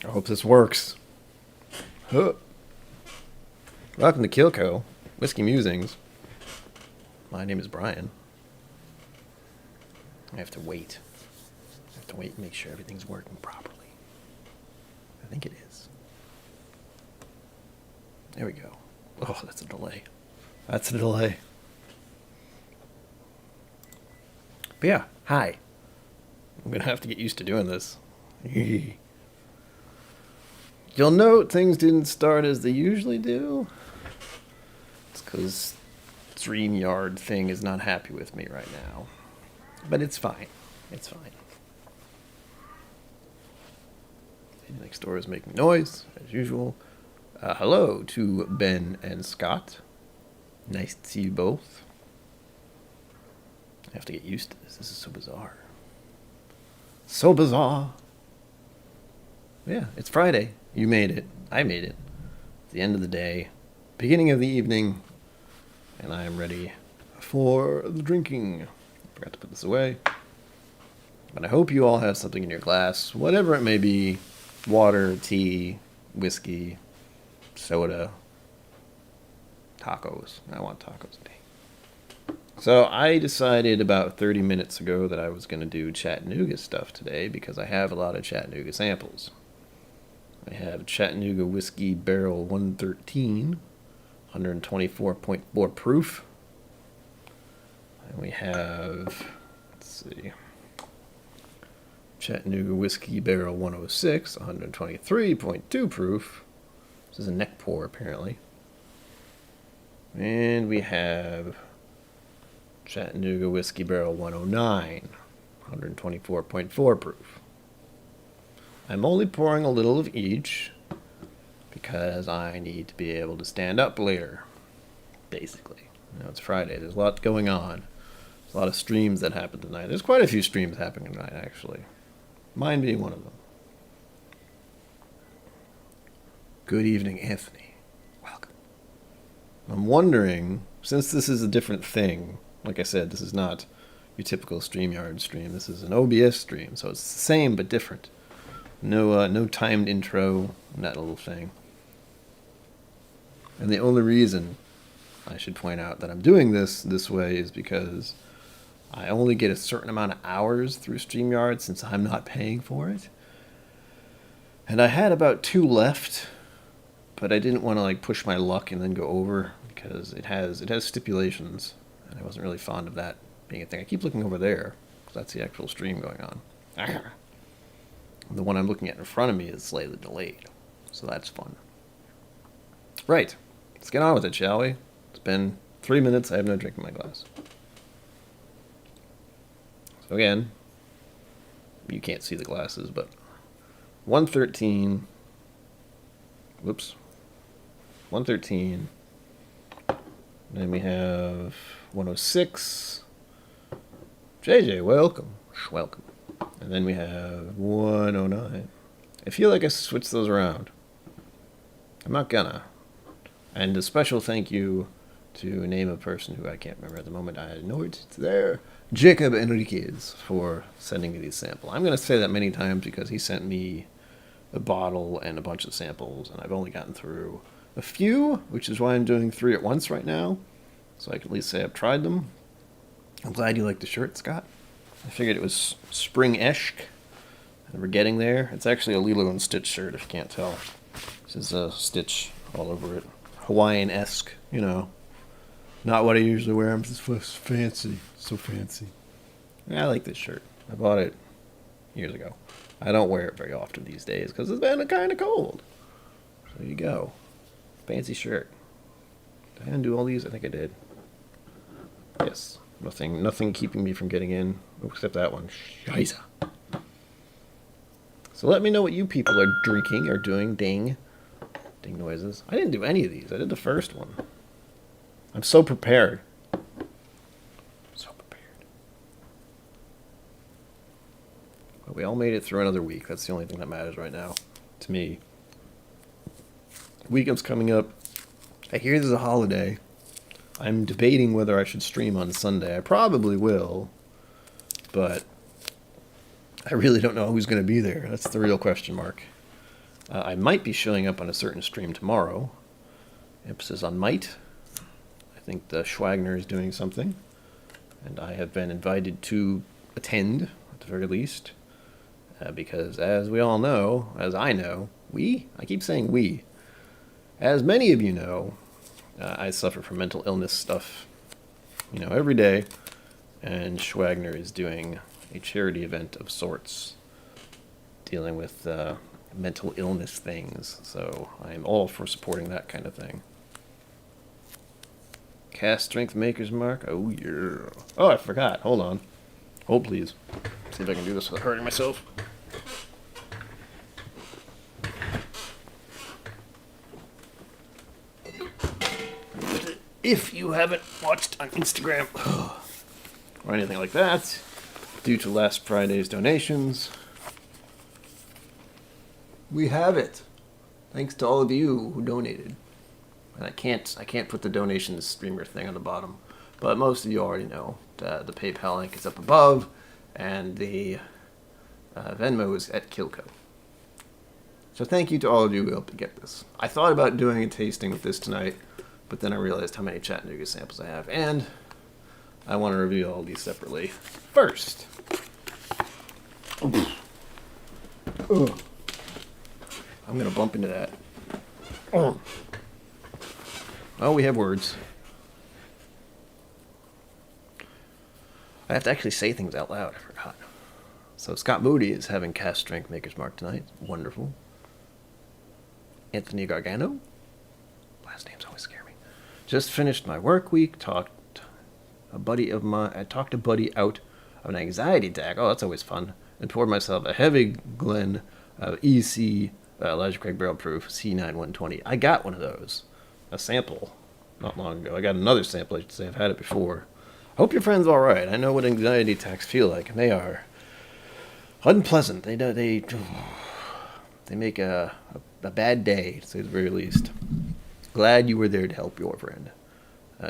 I hope this works. Huh. Welcome to KIllco, Whiskey Musings. My name is Brian. I have to wait. And make sure everything's working properly. I think it is. There we go. Oh, that's a delay. But yeah, hi. I'm going to have to get used to doing this. You'll note things didn't start as they usually do. It's because StreamYard thing is not happy with me right now. But it's fine. Next door is making noise, as usual. Hello to Ben and Scott. Nice to see you both. I have to get used to this. This is so bizarre. Yeah, it's Friday. You made it. I made it. It's the end of the day. Beginning of the evening. And I am ready for the drinking. Forgot to put this away. But I hope you all have something in your glass. Whatever it may be. Water, tea, whiskey, soda, tacos. I want tacos today. So I decided about 30 minutes ago that I was going to do Chattanooga stuff today because I have a lot of Chattanooga samples. I have Chattanooga Whiskey Barrel 113, 124.4 proof. And we have, let's see, Chattanooga Whiskey Barrel 106, 123.2 proof. This is a neck pour, apparently. And we have Chattanooga Whiskey Barrel 109, 124.4 proof. I'm only pouring a little of each because I need to be able to stand up later, basically. You know, it's Friday. There's a lot going on. There's a lot of streams that happen tonight. There's quite a few streams happening tonight, actually. Mine being one of them. Good evening, Anthony. Welcome. I'm wondering, since this is a different thing, like I said, this is not your typical StreamYard stream. This is an OBS stream, so it's the same but different. No timed intro, that little thing. And the only reason I should point out that I'm doing this way is because I only get a certain amount of hours through StreamYard since I'm not paying for it. And I had about 2 left, but I didn't want to push my luck and then go over because it has stipulations, and I wasn't really fond of that being a thing. I keep looking over there because that's the actual stream going on. The one I'm looking at in front of me is slightly delayed, so that's fun. Right, let's get on with it, shall we? It's been 3 minutes. I have no drink in my glass. So again, you can't see the glasses, but 113. Whoops. 113. Then we have 106. JJ, welcome. Welcome. And then we have 109. I feel like I switched those around. I'm not gonna. And a special thank you to name a person who I can't remember at the moment. I know it's there. Jacob Enriquez for sending me these samples. I'm going to say that many times because he sent me a bottle and a bunch of samples, and I've only gotten through a few, which is why I'm doing 3 at once right now, so I can at least say I've tried them. I'm glad you like the shirt, Scott. I figured it was spring-esque, and we're getting there. It's actually a Lilo and Stitch shirt, if you can't tell. This is a Stitch all over it. Hawaiian-esque, you know. Not what I usually wear. I'm just fancy. So fancy. Yeah, I like this shirt. I bought it years ago. I don't wear it very often these days because it's been kind of cold. So there you go. Fancy shirt. Did I undo all these? I think I did. Yes. Nothing keeping me from getting in except that one. Scheisse. So let me know what you people are drinking or doing. Ding. Ding noises. I didn't do any of these. I did the first one. I'm so prepared. But we all made it through another week. That's the only thing that matters right now to me. Weekend's coming up. I hear there's a holiday. I'm debating whether I should stream on Sunday. I probably will, but I really don't know who's going to be there. That's the real question mark. I might be showing up on a certain stream tomorrow. Emphasis on might. I think the Schwagner is doing something, and I have been invited to attend, at the very least, because as we all know, as I know, I keep saying we, as many of you know, I suffer from mental illness stuff, every day, and Schwagner is doing a charity event of sorts, dealing with mental illness things, so I am all for supporting that kind of thing. Cast strength maker's mark. Oh yeah. Oh, I forgot. Hold on. Hold please. See if I can do this without hurting myself. If you haven't watched on Instagram or anything like that, due to last Friday's donations, we have it. Thanks to all of you who donated. And I can't put the donations streamer thing on the bottom, but most of you already know. The PayPal link is up above, and the Venmo is at KIllco. So thank you to all of you who helped to get this. I thought about doing a tasting with this tonight, but then I realized how many Chattanooga samples I have, and I want to review all these separately. First, I'm going to bump into that. Oh, we have words. I have to actually say things out loud. I forgot. So Scott Moody is having cast strength maker's mark tonight. Wonderful. Anthony Gargano. Last names always scare me. Just finished my work week. Talked a buddy out of an anxiety attack. Oh, that's always fun. And poured myself a heavy Glen EC Elijah Craig Barrel Proof C9120. I got one of those. A sample not long ago. I got another sample, I should say. I've had it before. I hope your friend's all right. I know what anxiety attacks feel like, and they are unpleasant. They make a bad day, to say the very least. Glad you were there to help your friend.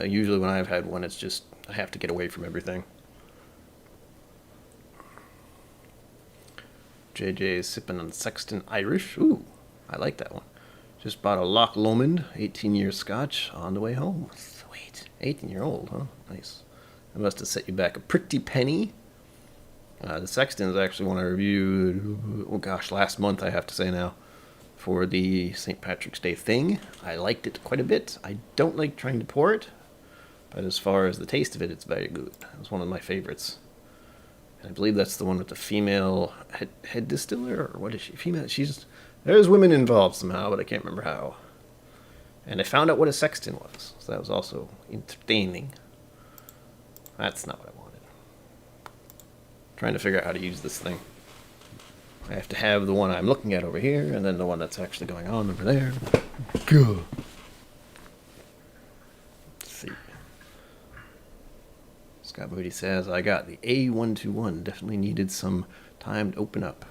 Usually when I've had one, it's just I have to get away from everything. JJ is sipping on Sexton Irish. Ooh, I like that one. Just bought a Loch Lomond 18-year scotch on the way home. Sweet. 18-year-old, huh? Nice. That must have set you back a pretty penny. The Sexton is actually one I reviewed, last month I have to say now, for the St. Patrick's Day thing. I liked it quite a bit. I don't like trying to pour it, but as far as the taste of it, it's very good. It was one of my favorites. And I believe that's the one with the female head distiller, or what is she? Female? There's women involved somehow, but I can't remember how. And I found out what a sexton was, so that was also entertaining. That's not what I wanted. Trying to figure out how to use this thing. I have to have the one I'm looking at over here, and then the one that's actually going on over there. Go. Let's see. Scott Moody says, I got the A121. Definitely needed some time to open up.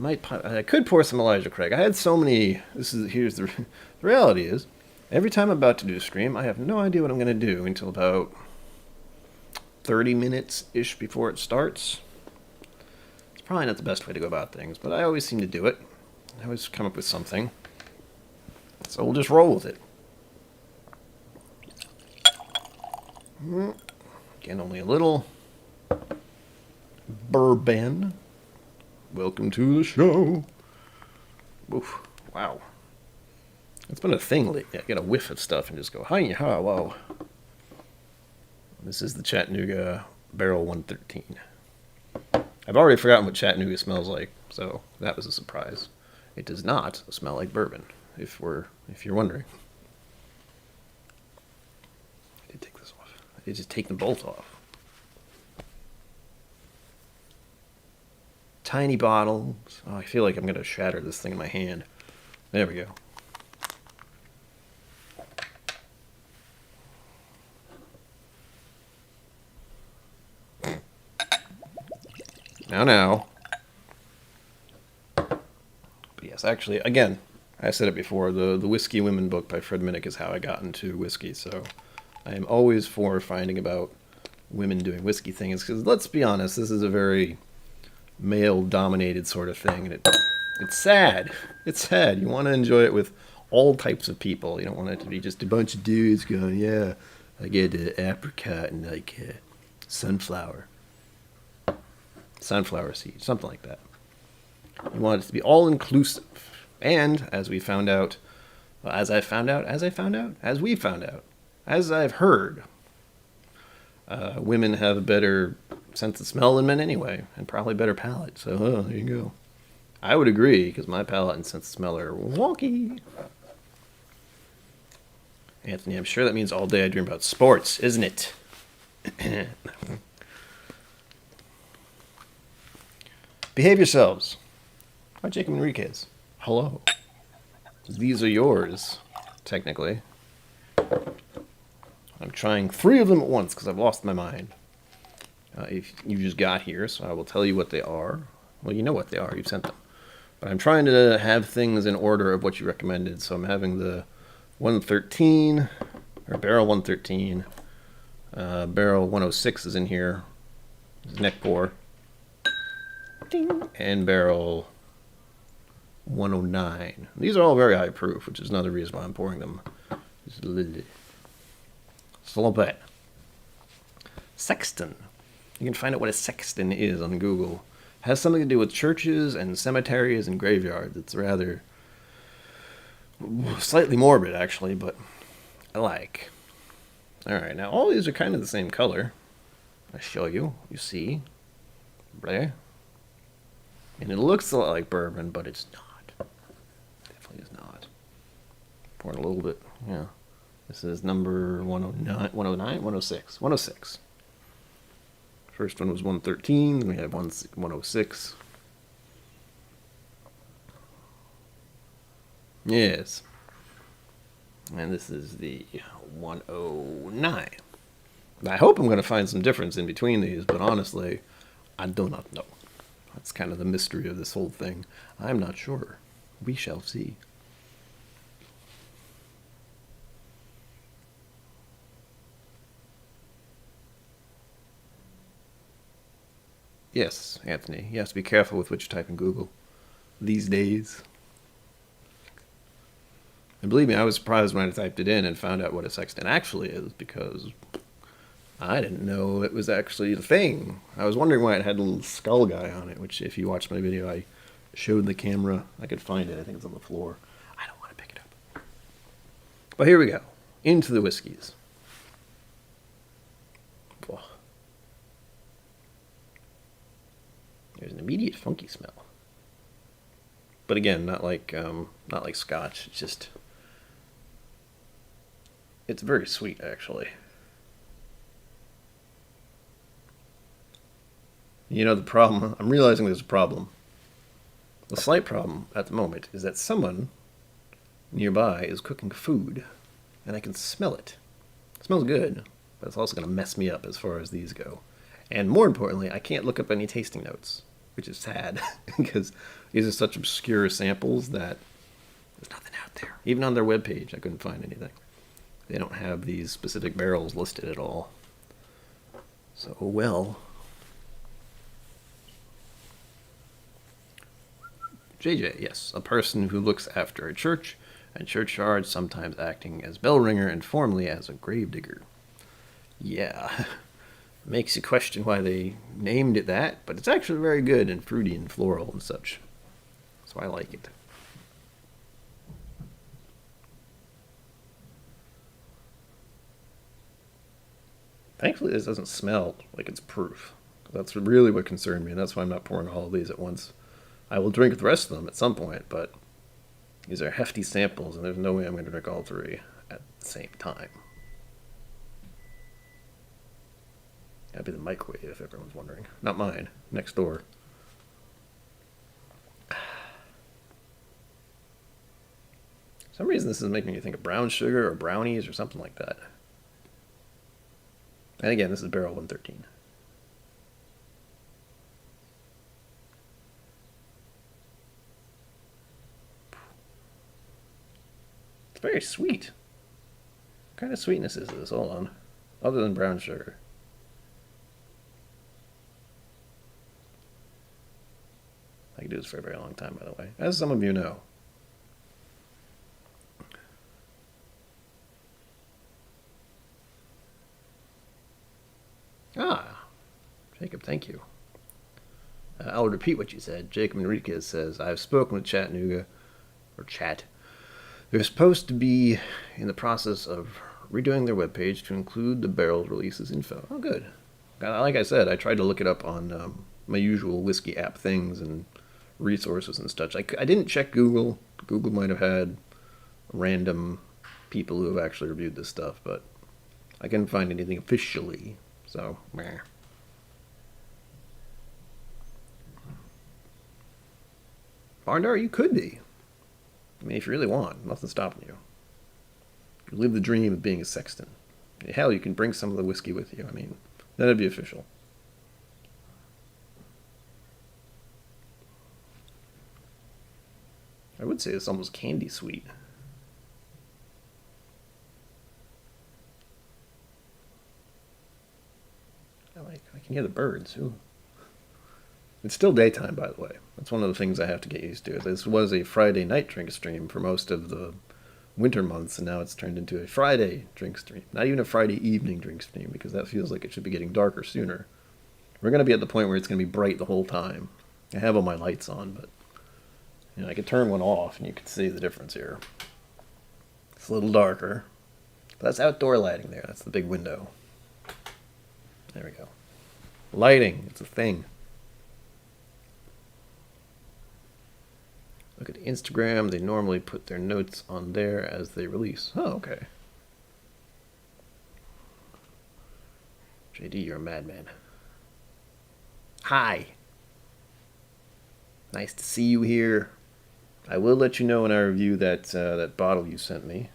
I could pour some Elijah Craig. I had so many. Here's the reality is, every time I'm about to do a stream, I have no idea what I'm going to do until about 30 minutes-ish before it starts. It's probably not the best way to go about things, but I always seem to do it. I always come up with something. So we'll just roll with it. Again, only a little bourbon. Welcome to the show. Oof, wow. It's been a thing lately. I get a whiff of stuff and just go, hi, whoa. This is the Chattanooga Barrel 113. I've already forgotten what Chattanooga smells like, so that was a surprise. It does not smell like bourbon, if you're wondering. I did take this off. I did just take them both off. Tiny bottles. Oh, I feel like I'm going to shatter this thing in my hand. There we go. Now. But yes, actually, again, I said it before, the Whiskey Women book by Fred Minnick is how I got into whiskey, so I am always for finding about women doing whiskey things, because let's be honest, this is a very male-dominated sort of thing, and It's sad. It's sad. You want to enjoy it with all types of people. You don't want it to be just a bunch of dudes going, yeah, I get apricot and like sunflower seed, something like that. You want it to be all inclusive. And as we found out, as we found out, as I've heard, women have a better sense of smell than men anyway, and probably better palate. So there you go. I would agree, because my palate and sense of smell are wonky. Anthony, I'm sure that means all day I dream about sports, isn't it? Behave yourselves. Hi, Jacob Enriquez. Hello. These are yours, technically. I'm trying 3 of them at once because I've lost my mind. If you just got here, so I will tell you what they are. Well, you know what they are. You've sent them. But I'm trying to have things in order of what you recommended. So I'm having the 113, or barrel 113. Barrel 106 is in here. Neck pour. Ding. And barrel 109. These are all very high proof, which is another reason why I'm pouring them. Just a little bit. Sexton. You can find out what a sexton is on Google. It has something to do with churches and cemeteries and graveyards. It's rather slightly morbid, actually, but I like. Alright, now all these are kind of the same color. I show you. You see. There. And it looks a lot like bourbon, but it's not. Definitely is not. Pouring a little bit, yeah. This is number 109, 106. 106. First one was 113, then we have 106. Yes. And this is the 109. I hope I'm going to find some difference in between these, but honestly, I do not know. That's kind of the mystery of this whole thing. I'm not sure. We shall see. Yes, Anthony. You have to be careful with what you type in Google these days. And believe me, I was surprised when I typed it in and found out what a sexton actually is, because I didn't know it was actually a thing. I was wondering why it had a little skull guy on it, which if you watch my video, I showed the camera. I could find it. I think it's on the floor. I don't want to pick it up. But here we go. Into the whiskeys. Oh. There's an immediate funky smell. But again, not like Scotch. It's just, it's very sweet, actually. You know, the problem, I'm realizing there's a problem. The slight problem at the moment is that someone nearby is cooking food, and I can smell it. It smells good, but it's also going to mess me up as far as these go. And more importantly, I can't look up any tasting notes, which is sad, because these are such obscure samples that there's nothing out there. Even on their webpage, I couldn't find anything. They don't have these specific barrels listed at all. So, well. JJ, yes, a person who looks after a church and churchyard, sometimes acting as bell ringer and formerly as a gravedigger. Yeah, makes you question why they named it that, but it's actually very good and fruity and floral and such. So I like it. Thankfully, this doesn't smell like it's proof. That's really what concerned me, and that's why I'm not pouring all of these at once. I will drink the rest of them at some point, but these are hefty samples, and there's no way I'm going to drink all 3 at the same time. That'd be the microwave, if everyone's wondering. Not mine. Next door. For some reason, this is making me think of brown sugar or brownies or something like that. And again, this is barrel 113. It's very sweet. What kind of sweetness is this? Hold on. Other than brown sugar. I could do this for a very long time, by the way, as some of you know. Ah, Jacob, thank you. I'll repeat what you said. Jacob Enriquez says, I've spoken with Chattanooga, or Chat. They're supposed to be in the process of redoing their webpage to include the barrel releases info. Oh, good. Like I said, I tried to look it up on my usual Whizzky App things and resources and such. I didn't check Google. Google might have had random people who have actually reviewed this stuff, but I couldn't find anything officially. So, meh. Barndar, you could be. I mean, if you really want, nothing's stopping you. You live the dream of being a sexton. Hell, you can bring some of the whiskey with you. I mean, that'd be official. I would say it's almost candy sweet. I can hear the birds. Ooh. It's still daytime, by the way. That's one of the things I have to get used to. This was a Friday night drink stream for most of the winter months, and now it's turned into a Friday drink stream. Not even a Friday evening drink stream, because that feels like it should be getting darker sooner. We're going to be at the point where it's going to be bright the whole time. I have all my lights on, but I could turn one off, and you can see the difference here. It's a little darker. But that's outdoor lighting there. That's the big window. There we go. Lighting. It's a thing. Look at Instagram. They normally put their notes on there as they release. Oh, okay. JD, you're a madman. Hi. Nice to see you here. I will let you know when I review that bottle you sent me.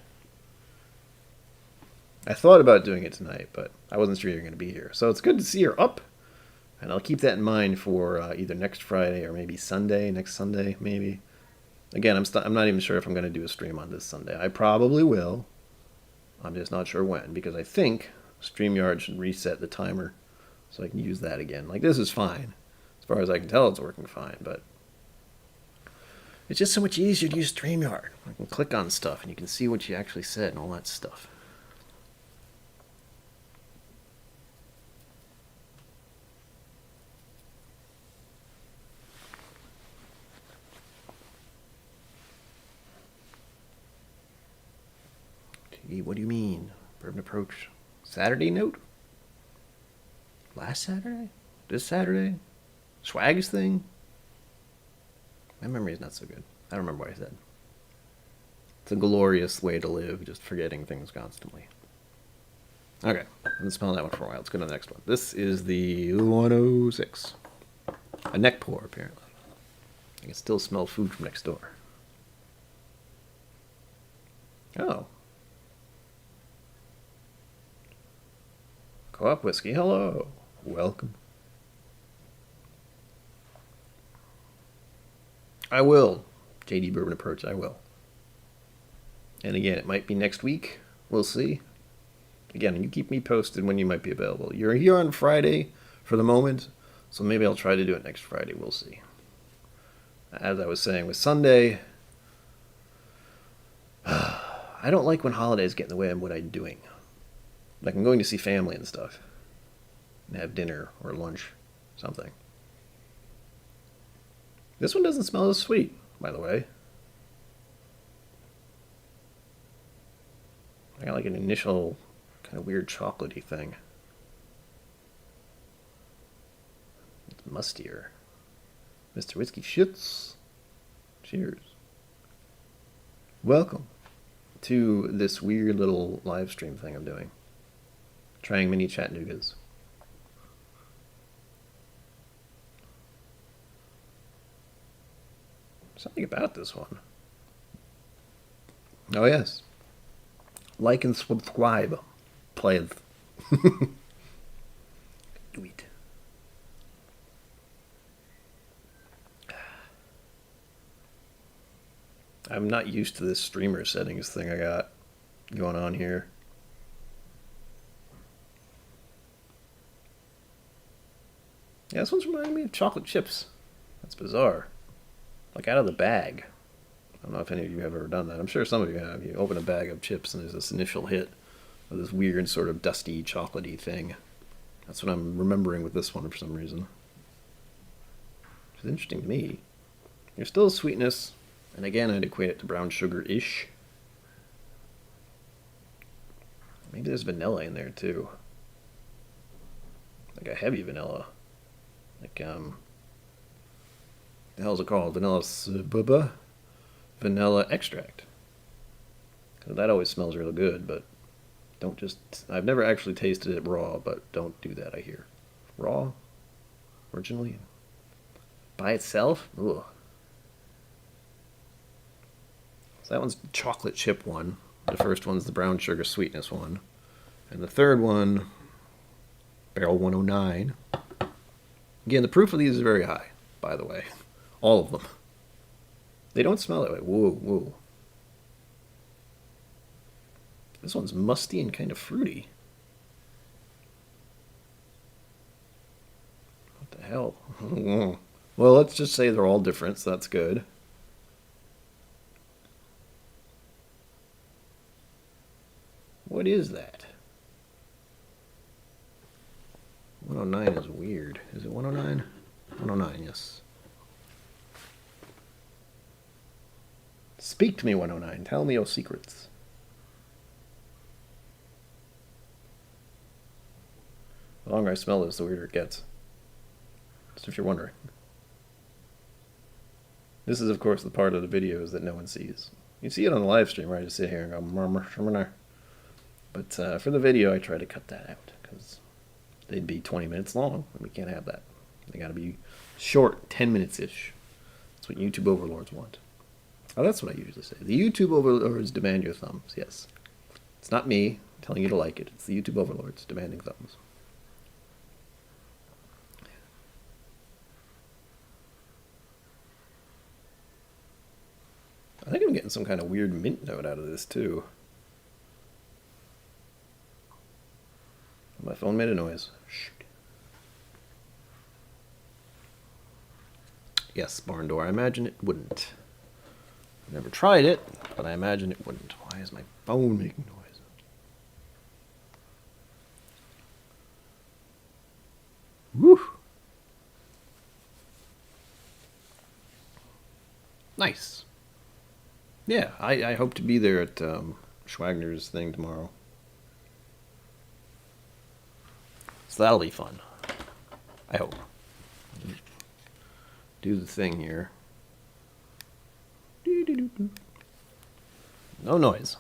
I thought about doing it tonight, but I wasn't sure you were going to be here. So it's good to see you're up. And I'll keep that in mind for either next Friday or maybe Sunday, next Sunday, maybe. Again, I'm not even sure if I'm going to do a stream on this Sunday. I probably will. I'm just not sure when, because I think StreamYard should reset the timer so I can use that again. Like, this is fine. As far as I can tell, it's working fine, but it's just so much easier to use StreamYard. I can click on stuff, and you can see what you actually said and all that stuff. What do you mean? Bourbon Approach. Saturday note? Last Saturday? This Saturday? Swags thing? My memory is not so good. I don't remember what I said. It's a glorious way to live, just forgetting things constantly. Okay, I've been smelling that one for a while. Let's go to the next one. This is the 106. A neck pour, apparently. I can still smell food from next door. Oh. Co-op whiskey, hello. Welcome. I will. JD Bourbon Approach, I will. And again, it might be next week. We'll see. Again, you keep me posted when you might be available. You're here on Friday for the moment, so maybe I'll try to do it next Friday. We'll see. As I was saying with Sunday, I don't like when holidays get in the way of what I'm doing. Like, I'm going to see family and stuff. And have dinner or lunch. Something. This one doesn't smell as sweet, by the way. I got like an initial kind of weird chocolatey thing. It's mustier. Mr. Whiskey Shits. Cheers. Welcome to this weird little live stream thing I'm doing. Trying mini Chattanoogas. Something about this one. Oh, yes. Like and subscribe, please. Do it. I'm not used to this streamer settings thing I got going on here. Yeah, this one's reminding me of chocolate chips. That's bizarre. like out of the bag. I don't know if any of you have ever done that. I'm sure some of you have. You open a bag of chips and there's this initial hit of this weird sort of dusty, chocolatey thing. That's what I'm remembering with this one for some reason. Which is interesting to me. There's still sweetness, and again I'd equate it to brown sugar-ish. Maybe there's vanilla in there too. Like a heavy vanilla. Like, the hell's it called? Vanilla extract. That always smells real good, but don't just... I've never actually tasted it raw, but don't do that, I hear. Raw? Originally? By itself? Ugh. So that one's the chocolate chip one. The first one's the brown sugar sweetness one. And the third one, Barrel 109. Again, the proof of these is very high, by the way. All of them. They don't smell that way. Whoa, whoa. This one's musty and kind of fruity. What the hell? Well, let's just say they're all different, so that's good. What is that? 109 is weird. Is it 109? 109, yes. Speak to me, 109. Tell me your secrets. The longer I smell this, the weirder it gets. Just if you're wondering. This is, of course, the part of the videos that no one sees. You see it on the live stream where I just sit here and go murmur, murmur. But for the video, I try to cut that out because they'd be 20 minutes long, and we can't have that. They got to be short, 10 minutes-ish. That's what YouTube overlords want. Oh, that's what I usually say. The YouTube overlords demand your thumbs, yes. It's not me telling you to like it. It's the YouTube overlords demanding thumbs. I think I'm getting some kind of weird mint note out of this, too. My phone made a noise. Shoot. Yes, barn door. I imagine it wouldn't. I've never tried it, but I imagine it wouldn't. Why is my phone making noise? Woo! Nice. Yeah, I hope to be there at Schwagner's thing tomorrow. So that'll be fun. I hope. Do the thing here. No noise.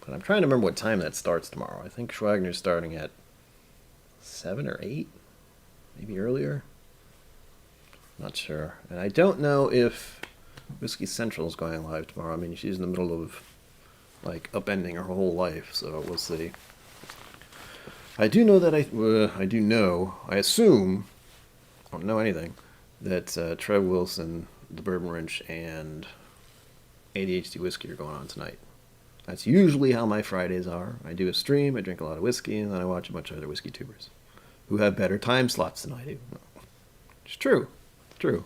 But I'm trying to remember what time that starts tomorrow. I think Schwagner's starting at 7 or 8? Maybe earlier? Not sure. And I don't know if Whiskey Central is going live tomorrow. I mean, she's in the middle of, like, upending her whole life, so we'll see. I do know that I assume, I don't know anything, that Trev Wilson, the Bourbon Wrench, and ADHD Whiskey are going on tonight. That's usually how my Fridays are. I do a stream, I drink a lot of whiskey, and then I watch a bunch of other whiskey tubers who have better time slots than I do. It's true. It's true.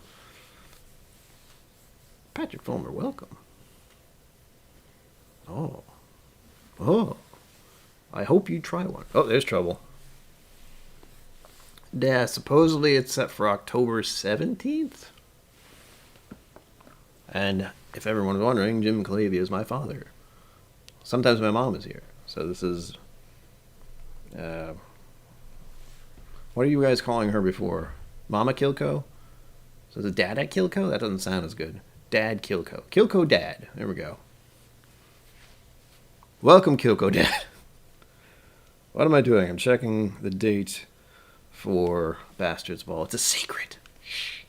Patrick Fulmer, welcome. Oh. I hope you try one. Oh, there's trouble. Yeah, supposedly it's set for October 17th. And if everyone's wondering, Jim Calavia is my father. Sometimes my mom is here. So this is... what are you guys calling her before? Mama KIllco? So is it Dad at KIllco? That doesn't sound as good. Dad KIllco. KIllco Dad. There we go. Welcome, KIllco Dad. What am I doing? I'm checking the date for Bastards Ball. It's a secret. Shh.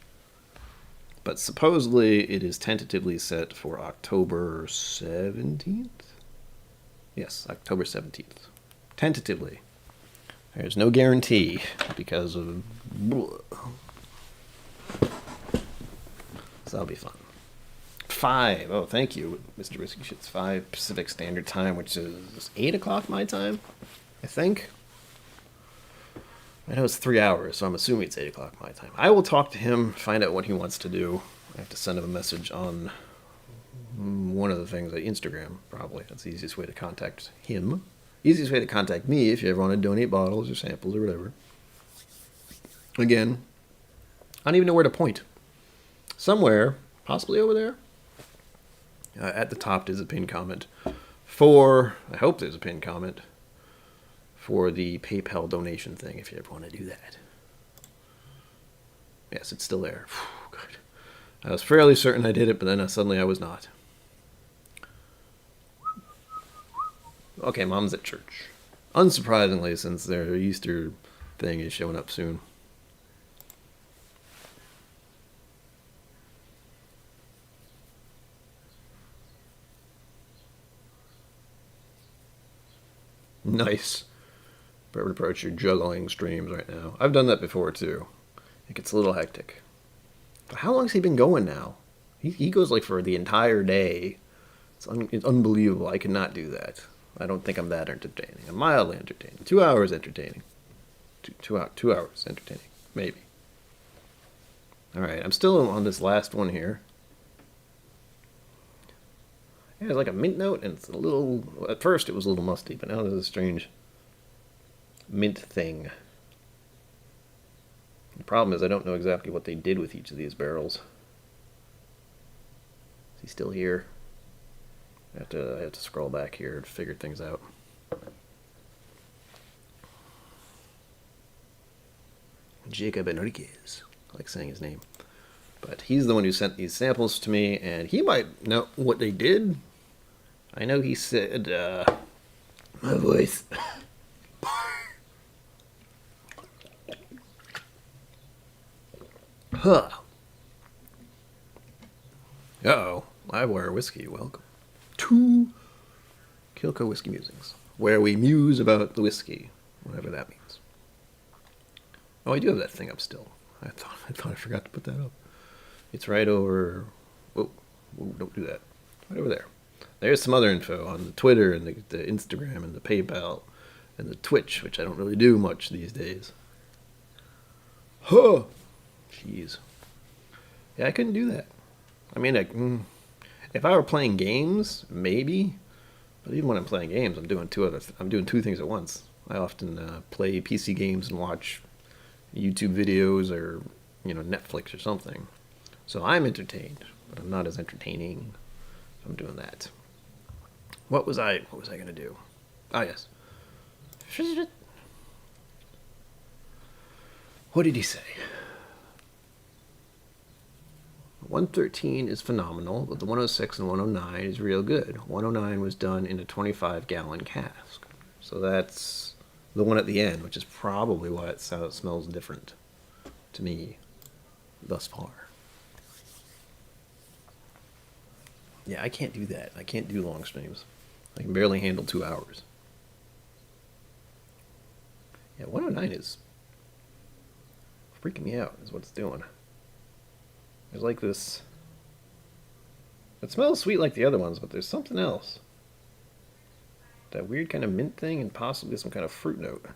But supposedly it is tentatively set for October 17th? Yes, October 17th. Tentatively. There's no guarantee because of... So that'll be fun. 5. Oh, thank you, Mr. Whiskey Shits. 5 Pacific Standard Time, which is 8 o'clock my time, I think. I know it's 3 hours, so I'm assuming it's 8 o'clock my time. I will talk to him, find out what he wants to do. I have to send him a message on one of the things, like Instagram, probably. That's the easiest way to contact him. Easiest way to contact me if you ever want to donate bottles or samples or whatever. Again, I don't even know where to point. Somewhere, possibly over there, at the top there's a pinned comment I hope there's a pinned comment for the PayPal donation thing if you ever want to do that. Yes, it's still there. Good. I was fairly certain I did it, but then suddenly I was not. Okay, Mom's at church. Unsurprisingly, since their Easter thing is showing up soon. Nice. Perfect approach. You're juggling streams right now. I've done that before, too. It gets a little hectic. But how long has he been going now? He goes like for the entire day. It's unbelievable. I cannot do that. I don't think I'm that entertaining. I'm mildly entertaining. 2 hours entertaining. 2 hours entertaining. Maybe. Alright, I'm still on this last one here. Yeah, it's like a mint note, and it's a little... At first it was a little musty, but now there's a strange mint thing. The problem is I don't know exactly what they did with each of these barrels. Is he still here? I have to scroll back here and figure things out. Jacob Enriquez. I like saying his name. But he's the one who sent these samples to me, and he might know what they did. I know he said, my voice. Huh. Uh-oh. Livewire Whiskey, welcome to KIllco Whiskey Musings, where we muse about the whiskey, whatever that means. Oh, I do have that thing up still. I thought I forgot to put that up. It's right over... Whoa, don't do that. Right over there. There's some other info on the Twitter and the Instagram and the PayPal and the Twitch, which I don't really do much these days. Huh. Jeez. Yeah, I couldn't do that. I mean, if I were playing games, maybe. But even when I'm playing games, I'm doing two things at once. I often play PC games and watch YouTube videos or Netflix or something. So I'm entertained, but I'm not as entertaining if I'm doing that. What was I going to do? Ah, yes. What did he say? 113 is phenomenal, but the 106 and 109 is real good. 109 was done in a 25-gallon cask. So that's the one at the end, which is probably why it smells different to me thus far. Yeah, I can't do that. I can't do long streams. I can barely handle 2 hours. Yeah, 109 is freaking me out, is what it's doing. There's like this... It smells sweet like the other ones, but there's something else. That weird kind of mint thing and possibly some kind of fruit note.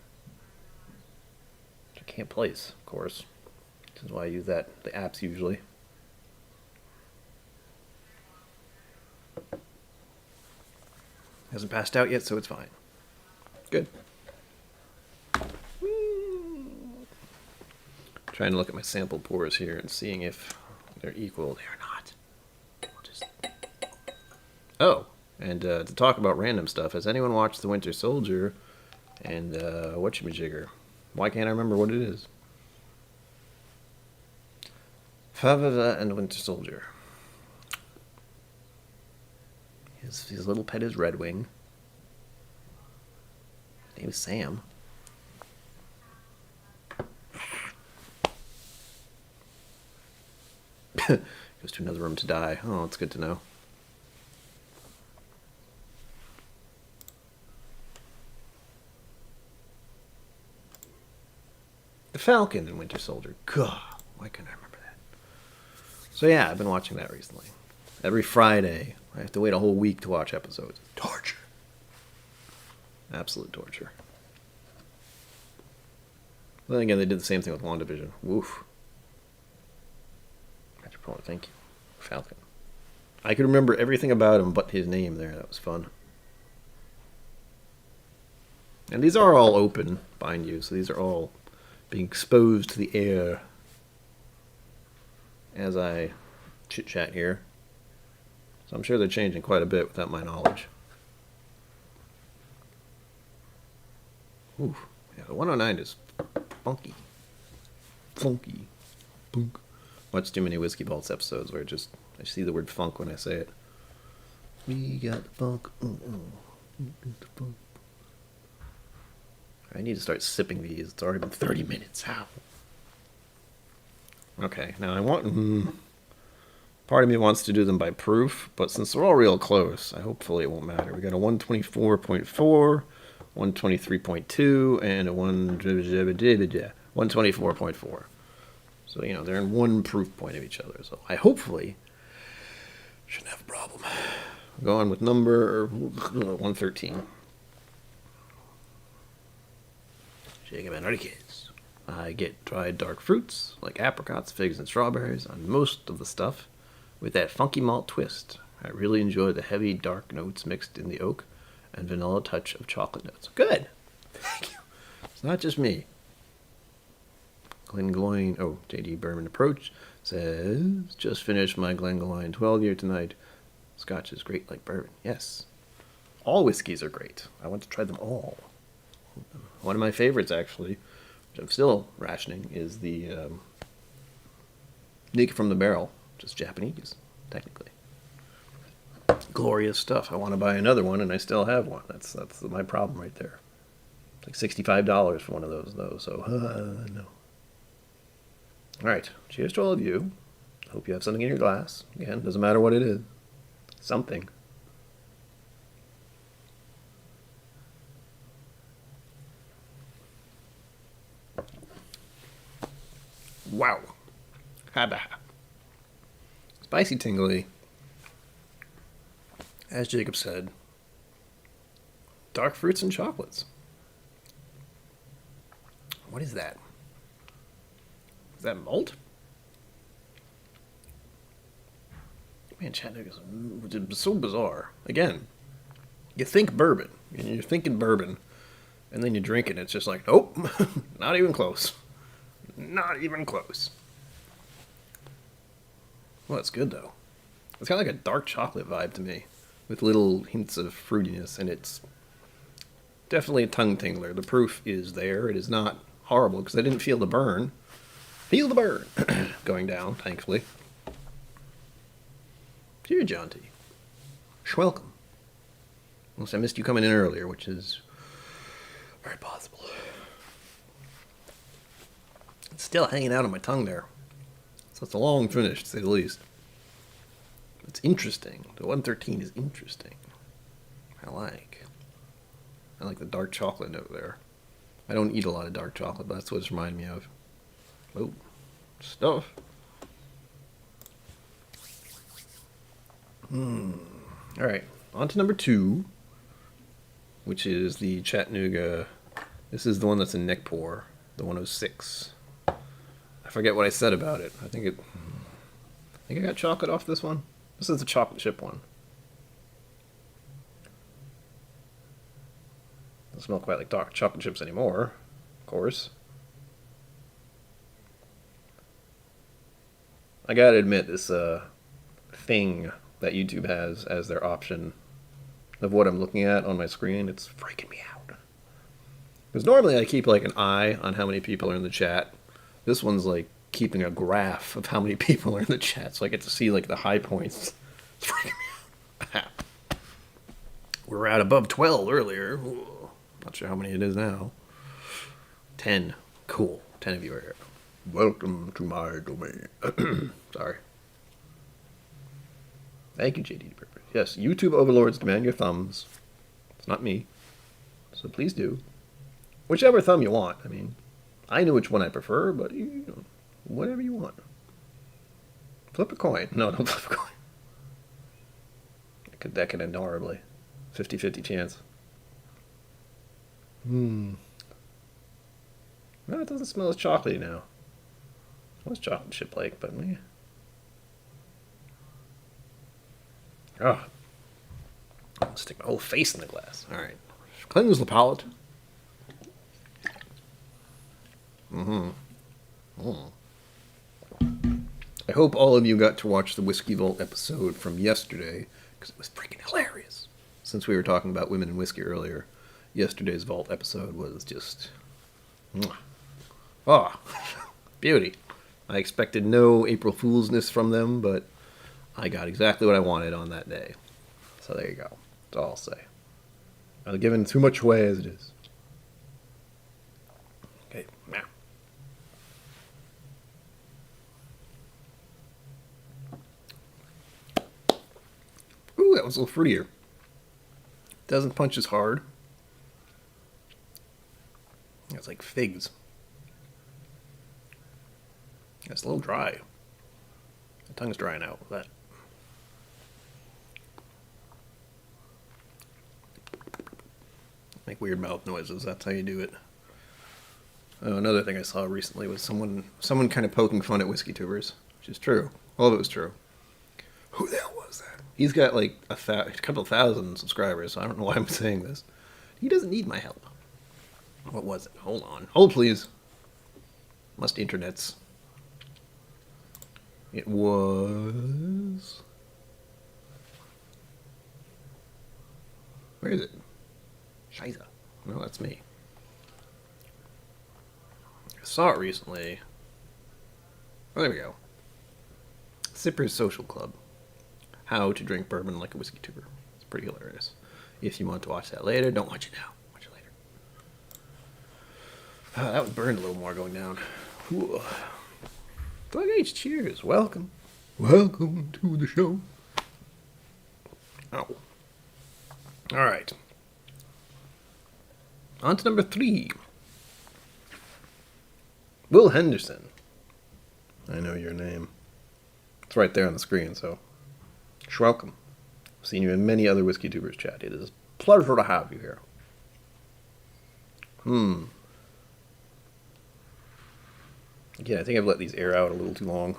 Which I can't place, of course. Which is why I use the apps usually. Hasn't passed out yet, so it's fine. Good. Trying to look at my sample pours here and seeing if they're equal. They are not. Oh, and to talk about random stuff, has anyone watched The Winter Soldier and whatchamajigger? Why can't I remember what it is? Favava and Winter Soldier. His little pet is Red Wing. His name is Sam. Goes to another room to die. Oh, that's good to know. The Falcon and Winter Soldier. God, why couldn't I remember that? So yeah, I've been watching that recently. Every Friday. I have to wait a whole week to watch episodes. Torture. Absolute torture. Then again, they did the same thing with WandaVision. Woof. Metropolitan, thank you. Falcon. I could remember everything about him but his name there. That was fun. And these are all open, mind you, so these are all being exposed to the air as I chit-chat here. So I'm sure they're changing quite a bit without my knowledge. Ooh, yeah, the 109 is funky. Funky. Funk. Watch too many Whiskey Vaults episodes where I see the word funk when I say it. We got the funk. The funk. I need to start sipping these. It's already been 30 minutes. How? Okay, now I want... part of me wants to do them by proof, but since they're all real close, hopefully it won't matter. We got a 124.4, 123.2, and a 124.4. So, they're in one proof point of each other. So I hopefully shouldn't have a problem. Going with number 113. Shaken Anarchies. I get dried dark fruits, like apricots, figs, and strawberries, on most of the stuff, with that funky malt twist. I really enjoy the heavy, dark notes mixed in the oak and vanilla touch of chocolate notes. Good! Thank you. It's not just me. Glengoyne, J.D. Berman Approach says, just finished my Glengoyne 12-year tonight. Scotch is great like bourbon. Yes. All whiskeys are great. I want to try them all. One of my favorites, actually, which I'm still rationing, is the Naked from the Barrel, which is Japanese, technically. Glorious stuff. I want to buy another one, and I still have one. That's my problem right there. It's like $65 for one of those, though, so no. All right, cheers to all of you. Hope you have something in your glass. Again, doesn't matter what it is. Something. Wow. Haba. Spicy tingly. As Jacob said, dark fruits and chocolates. What is that? Is that malt? Man, Chattanooga is so bizarre. Again, you think bourbon, and you're thinking bourbon, and then you drink it, and it's just like, nope, not even close. Not even close. Well, it's good, though. It's got like a dark chocolate vibe to me, with little hints of fruitiness, and it's definitely a tongue tingler. The proof is there. It is not horrible, because I didn't feel the burn. Feel the burn going down, thankfully. Dear John T. Schwelcome. Unless I missed you coming in earlier, which is very possible. It's still hanging out on my tongue there. So it's a long finish, to say the least. It's interesting. The 113 is interesting. I like the dark chocolate note there. I don't eat a lot of dark chocolate, but that's what it's reminding me of. Oh, stuff. Alright, on to number 2, which is the Chattanooga. This is the one that's in neck pour, the 106. I forget what I said about it. I think I got chocolate off this one. This is the chocolate chip one. Doesn't smell quite like dark chocolate chips anymore, of course. I gotta admit, this thing that YouTube has as their option of what I'm looking at on my screen, it's freaking me out. Because normally I keep like an eye on how many people are in the chat. This one's like keeping a graph of how many people are in the chat, so I get to see like the high points. It's freaking me out. We were at above 12 earlier. Ooh, not sure how many it is now. 10. Cool. 10 of you are here. Welcome to my domain. Sorry. Thank you, JD. Yes, YouTube overlords demand your thumbs. It's not me. So please do. Whichever thumb you want. I mean, I know which one I prefer, but whatever you want. Flip a coin. No, don't flip a coin. That could end horribly. 50-50 chance. No, it doesn't smell as chocolatey now. It was chocolate chip like, but meh. Oh, I'll stick my whole face in the glass. All right, cleanse the palate. I hope all of you got to watch the Whiskey Vault episode from yesterday, because it was freaking hilarious. Since we were talking about women and whiskey earlier, yesterday's Vault episode was just... oh, beauty. I expected no April Foolsness from them, but I got exactly what I wanted on that day. So there you go. That's all I'll say. I'm giving too much away as it is. Okay, now. Ooh, that was a little fruitier. Doesn't punch as hard. It's like figs. It's a little dry. My tongue's drying out with that. Make weird mouth noises. That's how you do it. Oh, another thing I saw recently was someone kind of poking fun at whiskey tubers, which is true. All of it was true. Who the hell was that? He's got like a couple thousand subscribers, so I don't know why I'm saying this. He doesn't need my help. What was it? Hold on. Hold, please. Must internets. It was... Where is it? Scheiße. No, that's me. I saw it recently. Oh, there we go. Sippers Social Club. How to drink bourbon like a whiskey tuber. It's pretty hilarious. If you want to watch that later, don't watch it now. Watch it later. That was burned a little more going down. Ooh. Plug H, cheers. Welcome. Welcome to the show. Oh. All right. On to number 3. Will Henderson. I know your name. It's right there on the screen, so... welcome. I've seen you in many other Whiskey Tubers chat. It is a pleasure to have you here. Again, I think I've let these air out a little too long.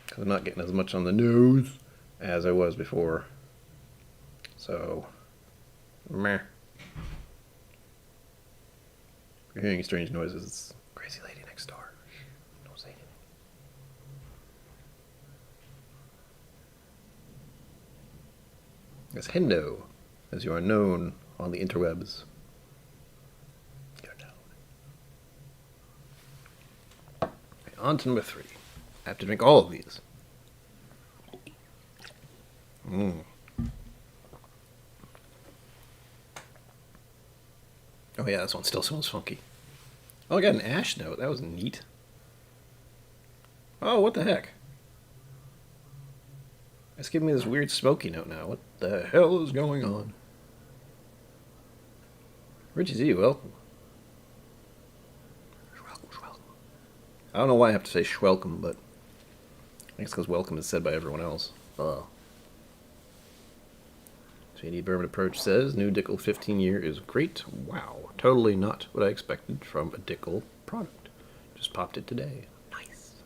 Because I'm not getting as much on the nose as I was before. So, meh. If you're hearing strange noises, it's crazy lady next door. Don't say anything. As Hendo, as you are known on the interwebs. You're known. Okay, on to number 3. I have to drink all of these. Oh yeah, this one still smells funky. Oh, I got an ash note. That was neat. Oh, what the heck? It's giving me this weird smoky note now. What the hell is going on? Richie Z, welcome. Schwelcome. I don't know why I have to say schwelcome, but I guess because welcome is said by everyone else. JD Bourbon Approach says, new Dickel 15 year is great. Wow. Totally not what I expected from a Dickel product. Just popped it today. Nice.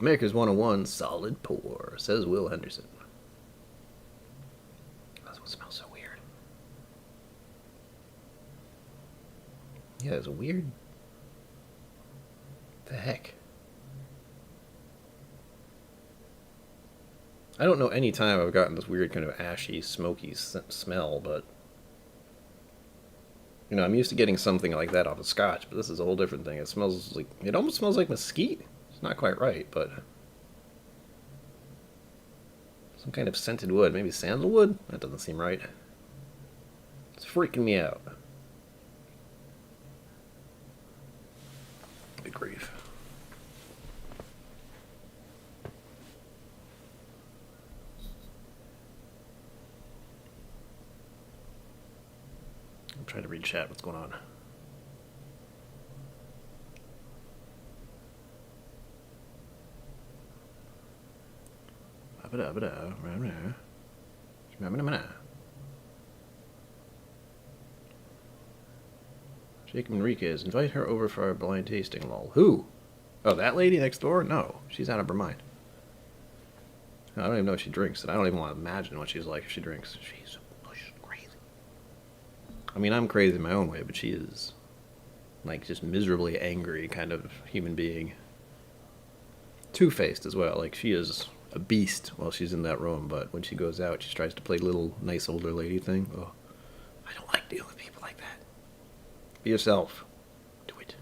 Maker's 101, solid pour, says Will Henderson. That's what smells so weird. Yeah, it's weird. What the heck? I don't know any time I've gotten this weird kind of ashy, smoky smell, but... You know, I'm used to getting something like that off of scotch, but this is a whole different thing. It smells like... It almost smells like mesquite. It's not quite right, but... Some kind of scented wood. Maybe sandalwood? That doesn't seem right. It's freaking me out. Good grief. I'm trying to read chat. What's going on? Jacob Enriquez, invite her over for our blind tasting, lol. Who? Oh, that lady next door? No, she's out of her mind. I don't even know what she drinks, and I don't even want to imagine what she's like if she drinks. She's crazy. I mean, I'm crazy in my own way, but she is, like, just miserably angry kind of human being. Two-faced as well. Like, she is a beast while she's in that room, but when she goes out, she tries to play little nice older lady thing. Oh, I don't like dealing with people like that. Be yourself. Do it.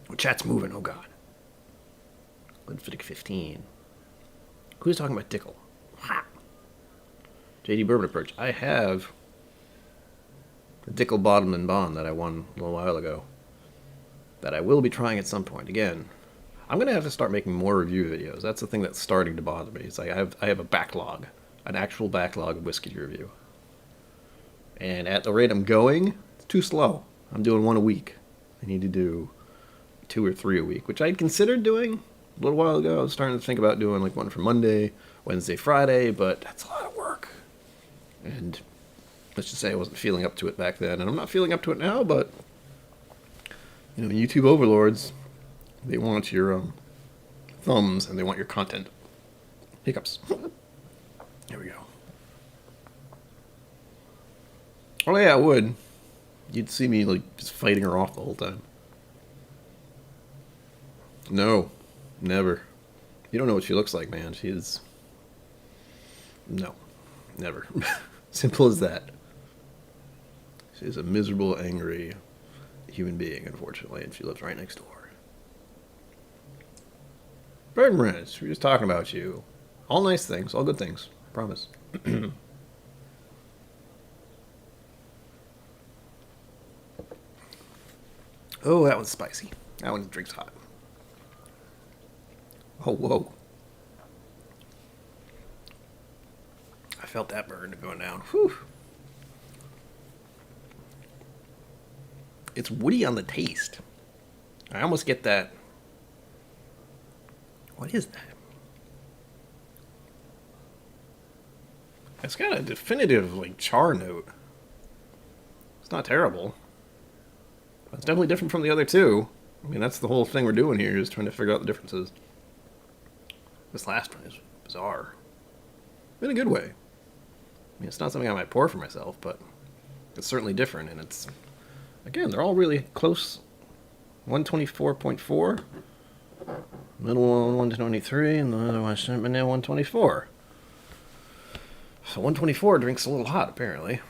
Oh, chat's moving. Oh, God. Glenfiddich 15. Who's talking about Dickel? Ha! JD Bourbon Approach. I have a Dickel Bottom and Bond that I won a little while ago that I will be trying at some point. Again, I'm going to have to start making more review videos. That's the thing that's starting to bother me. It's like I have a backlog, an actual backlog of whiskey to review. And at the rate I'm going, it's too slow. I'm doing one a week. I need to do 2 or 3 a week, which I'd considered doing a little while ago. I was starting to think about doing like one for Monday, Wednesday, Friday, but that's a lot of work. And let's just say I wasn't feeling up to it back then, and I'm not feeling up to it now, but you know, YouTube overlords, they want your thumbs and they want your content. Hiccups. There we go. Oh yeah, I would. You'd see me like just fighting her off the whole time. No, never. You don't know what she looks like, man. She's... No, never. Simple as that. She's a miserable, angry human being, unfortunately, and she lives right next door. Bird Ranch, we're just talking about you. All nice things, all good things. Promise. Oh, that one's spicy. That one drinks hot. Oh, whoa. I felt that burn going down. Whew. It's woody on the taste. I almost get that. What is that? It's got a definitive, like, char note. It's not terrible. But it's definitely different from the other two. I mean, that's the whole thing we're doing here, is trying to figure out the differences. This last one is bizarre. In a good way. I mean, it's not something I might pour for myself, but it's certainly different, and it's... Again, they're all really close. 124.4. Middle one 123, and the other one should be now 124. So 124 drinks a little hot, apparently.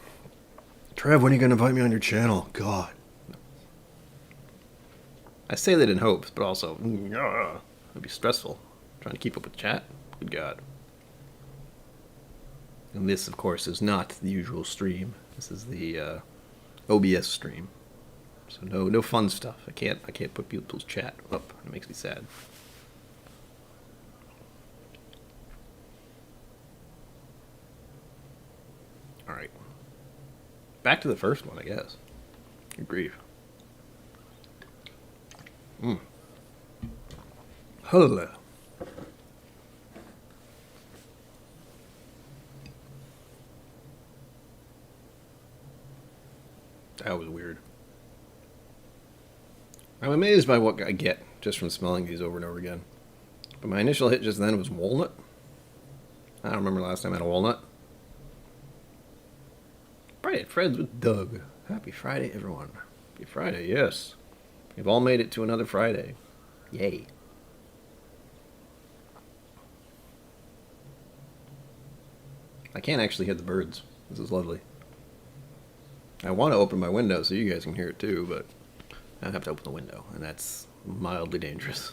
Trev, when are you going to invite me on your channel? God. I say that in hopes, but also, it'd be stressful. Trying to keep up with chat. Good God. And this, of course, is not the usual stream. This is the OBS stream. So no fun stuff. I can't put people's chat up. It makes me sad. All right. Back to the first one, I guess. Good grief. Hello. That was weird. I'm amazed by what I get just from smelling these over and over again. But my initial hit just then was walnut. I don't remember last time I had a walnut. Right, Fred's with Doug. Happy Friday, everyone. Happy Friday, yes. We've all made it to another Friday. Yay. I can't actually hear the birds. This is lovely. I want to open my window so you guys can hear it too, but I have to open the window, and that's mildly dangerous.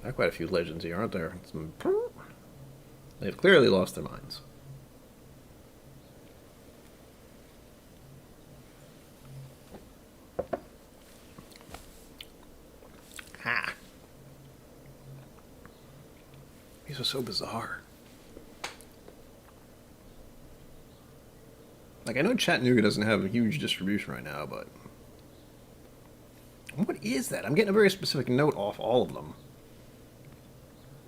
There are quite a few legends here, aren't there? They've clearly lost their minds. Ha! These are so bizarre. Like, I know Chattanooga doesn't have a huge distribution right now, but... What is that? I'm getting a very specific note off all of them.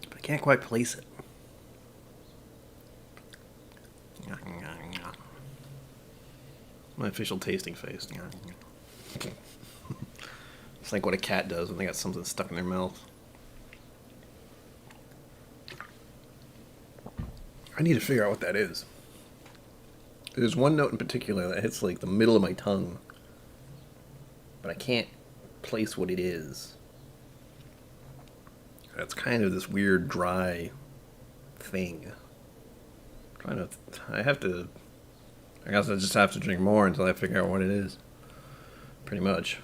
But I can't quite place it. My official tasting face. It's like what a cat does when they got something stuck in their mouth. I need to figure out what that is. There's one note in particular that hits like the middle of my tongue, but I can't place what it is. That's kind of this weird dry thing. I guess I just have to drink more until I figure out what it is. Pretty much.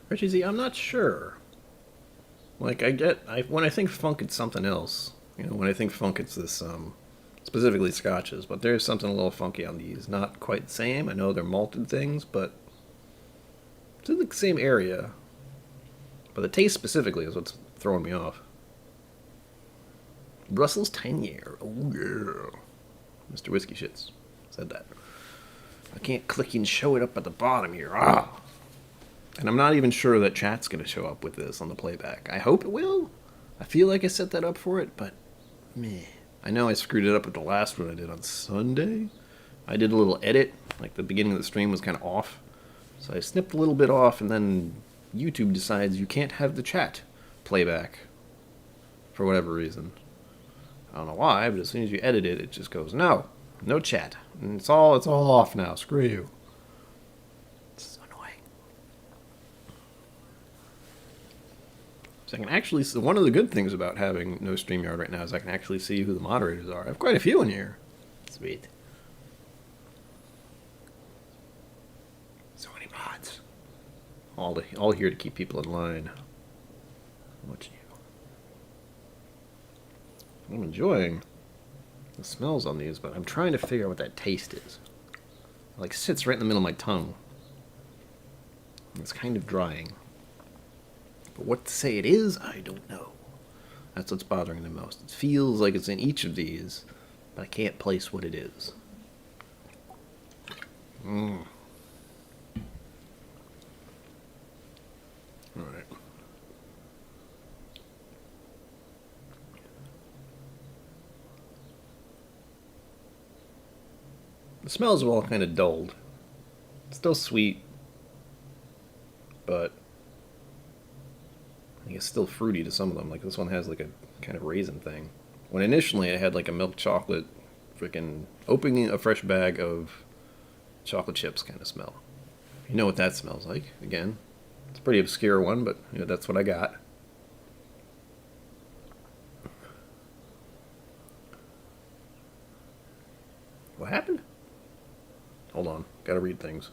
Richie Z, I'm not sure. Like, when I think funk, it's something else. You know, when I think funk, it's this, specifically scotches, but there's something a little funky on these. Not quite the same. I know they're malted things, but it's in the same area. But the taste specifically is what's throwing me off. Brussels 10-year. Oh, yeah. Mr. Whiskey Shits said that. I can't click and show it up at the bottom here. And I'm not even sure that chat's going to show up with this on the playback. I hope it will. I feel like I set that up for it, but meh. I know I screwed it up with the last one I did on Sunday. I did a little edit. Like, the beginning of the stream was kind of off. So I snipped a little bit off, and then YouTube decides you can't have the chat playback for whatever reason. I don't know why, but as soon as you edit it, it just goes, no chat. And it's all off now. Screw you. It's annoying. So I can actually see, one of the good things about having no StreamYard right now is I can actually see who the moderators are. I have quite a few in here. Sweet. So many mods. All here to keep people in line. What's new? I'm enjoying the smells on these, but I'm trying to figure out what that taste is. It like sits right in the middle of my tongue. It's kind of drying. But what to say it is, I don't know. That's what's bothering the most. It feels like it's in each of these, but I can't place what it is. Alright. The smells are all kind of dulled. It's still sweet, but I think it's still fruity to some of them. Like this one has like a kind of raisin thing. When initially I had like a milk chocolate, freaking opening a fresh bag of chocolate chips kind of smell. You know what that smells like. Again, it's a pretty obscure one, but you know, that's what I got. What happened? Hold on, gotta read things.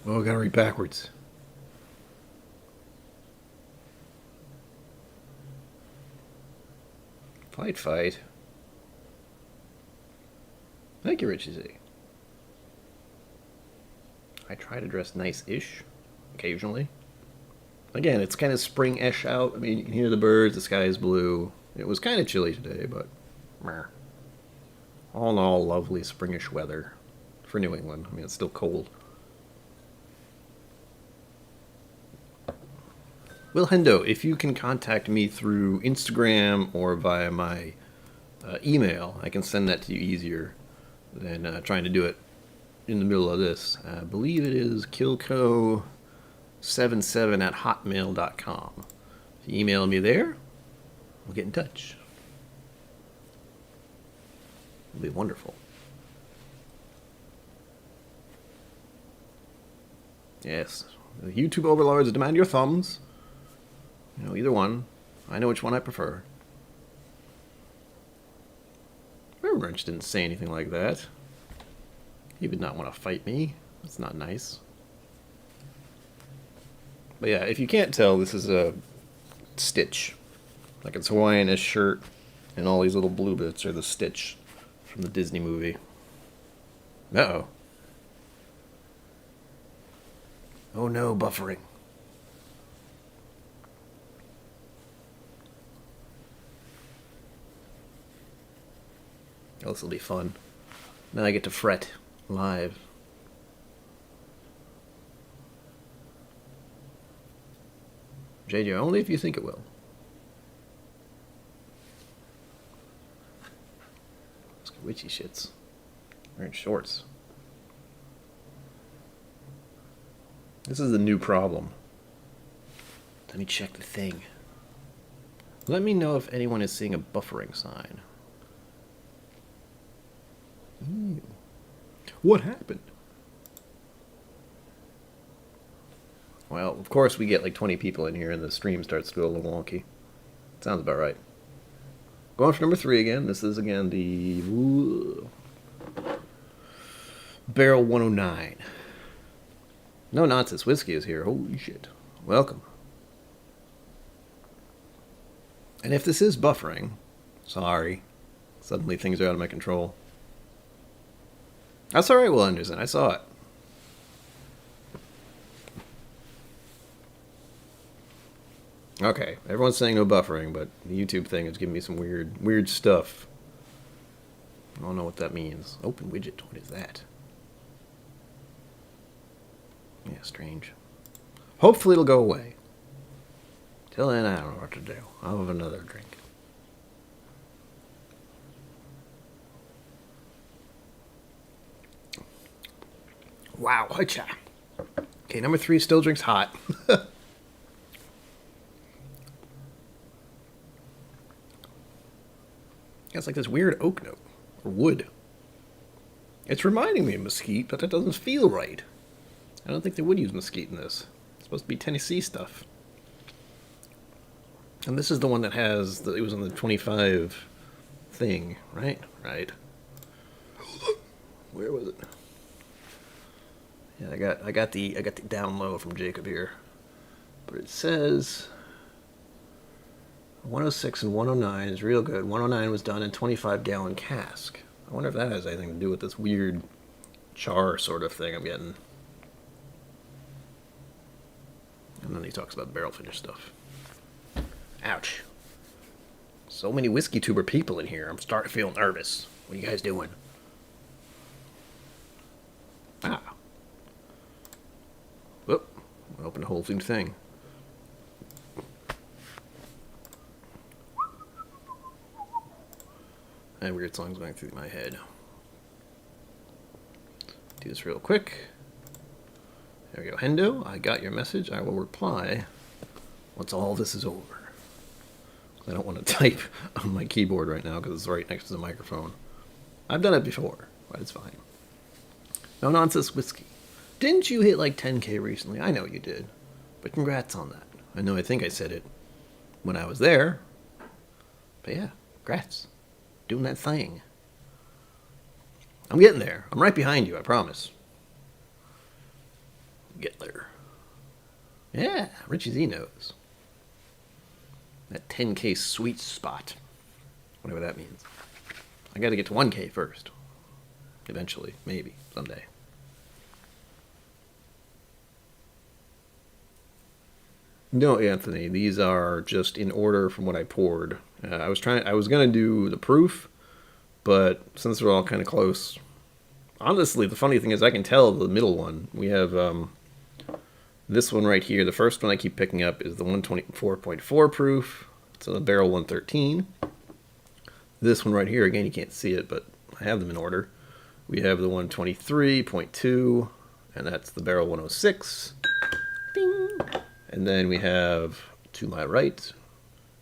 Oh, I gotta read backwards. Fight. Thank you, Richie Z. I try to dress nice-ish, occasionally. Again, it's kind of spring-ish out. I mean, you can hear the birds, the sky is blue. It was kind of chilly today, but meh. All in all, lovely springish weather for New England. I mean, it's still cold. Will Hendo, if you can contact me through Instagram or via my email, I can send that to you easier than trying to do it in the middle of this. I believe it is KIllco77@hotmail.com. If you email me there, we'll get in touch. It'll be wonderful. Yes, the YouTube overlords demand your thumbs. You know, either one. I know which one I prefer. Wrench didn't say anything like that. He would not want to fight me. That's not nice. But yeah, if you can't tell, this is a Stitch. Like it's Hawaiian-ish shirt, and all these little blue bits are the Stitch from the Disney movie. Uh-oh. Oh no, buffering. Oh, this will be fun. Now I get to fret live. JJ, only if you think it will. Witchy shits. Wearing shorts. This is the new problem. Let me check the thing. Let me know if anyone is seeing a buffering sign. Ew. What happened? Well, of course we get like 20 people in here and the stream starts to go a little wonky. Sounds about right. Going for number 3 again. This is again the Barrel 109. No nonsense. Whiskey is here. Holy shit. Welcome. And if this is buffering, sorry. Suddenly things are out of my control. That's alright, Will Anderson. I saw it. Okay, everyone's saying no buffering, but the YouTube thing is giving me some weird stuff. I don't know what that means. Open widget, what is that? Yeah, strange. Hopefully it'll go away. Till then, I don't know what to do. I'll have another drink. Wow, hi-cha. Okay, number 3 still drinks hot. It's like this weird oak note, or wood. It's reminding me of mesquite, but that doesn't feel right. I don't think they would use mesquite in this. It's supposed to be Tennessee stuff. And this is the one that has, it was on the 25 thing, right? Right. Where was it? Yeah, I got the down low from Jacob here. But it says 106 and 109 is real good. 109 was done in 25-gallon cask. I wonder if that has anything to do with this weird char sort of thing I'm getting. And then he talks about barrel finish stuff. Ouch. So many whiskey tuber people in here. I'm starting to feel nervous. What are you guys doing? Ah. Whoop. Open the whole thing. I have weird songs going through my head. Do this real quick. There we go. Hendo, I got your message. I will reply once all this is over. I don't want to type on my keyboard right now because it's right next to the microphone. I've done it before, but it's fine. No nonsense whiskey. Didn't you hit like 10K recently? I know you did. But congrats on that. I think I said it when I was there. But yeah, congrats. Doing that thing. I'm getting there. I'm right behind you, I promise. Get there. Yeah, Richie Z knows. That 10K sweet spot. Whatever that means. I gotta get to 1K first. Eventually. Maybe. Someday. No, Anthony. These are just in order from what I poured. I was gonna do the proof, but since they're all kind of close, honestly, the funny thing is I can tell the middle one. We have this one right here. The first one I keep picking up is the 124.4 proof. It's a barrel 113. This one right here, again, you can't see it, but I have them in order. We have the 123.2, and that's the barrel 106. Ding! And then we have, to my right,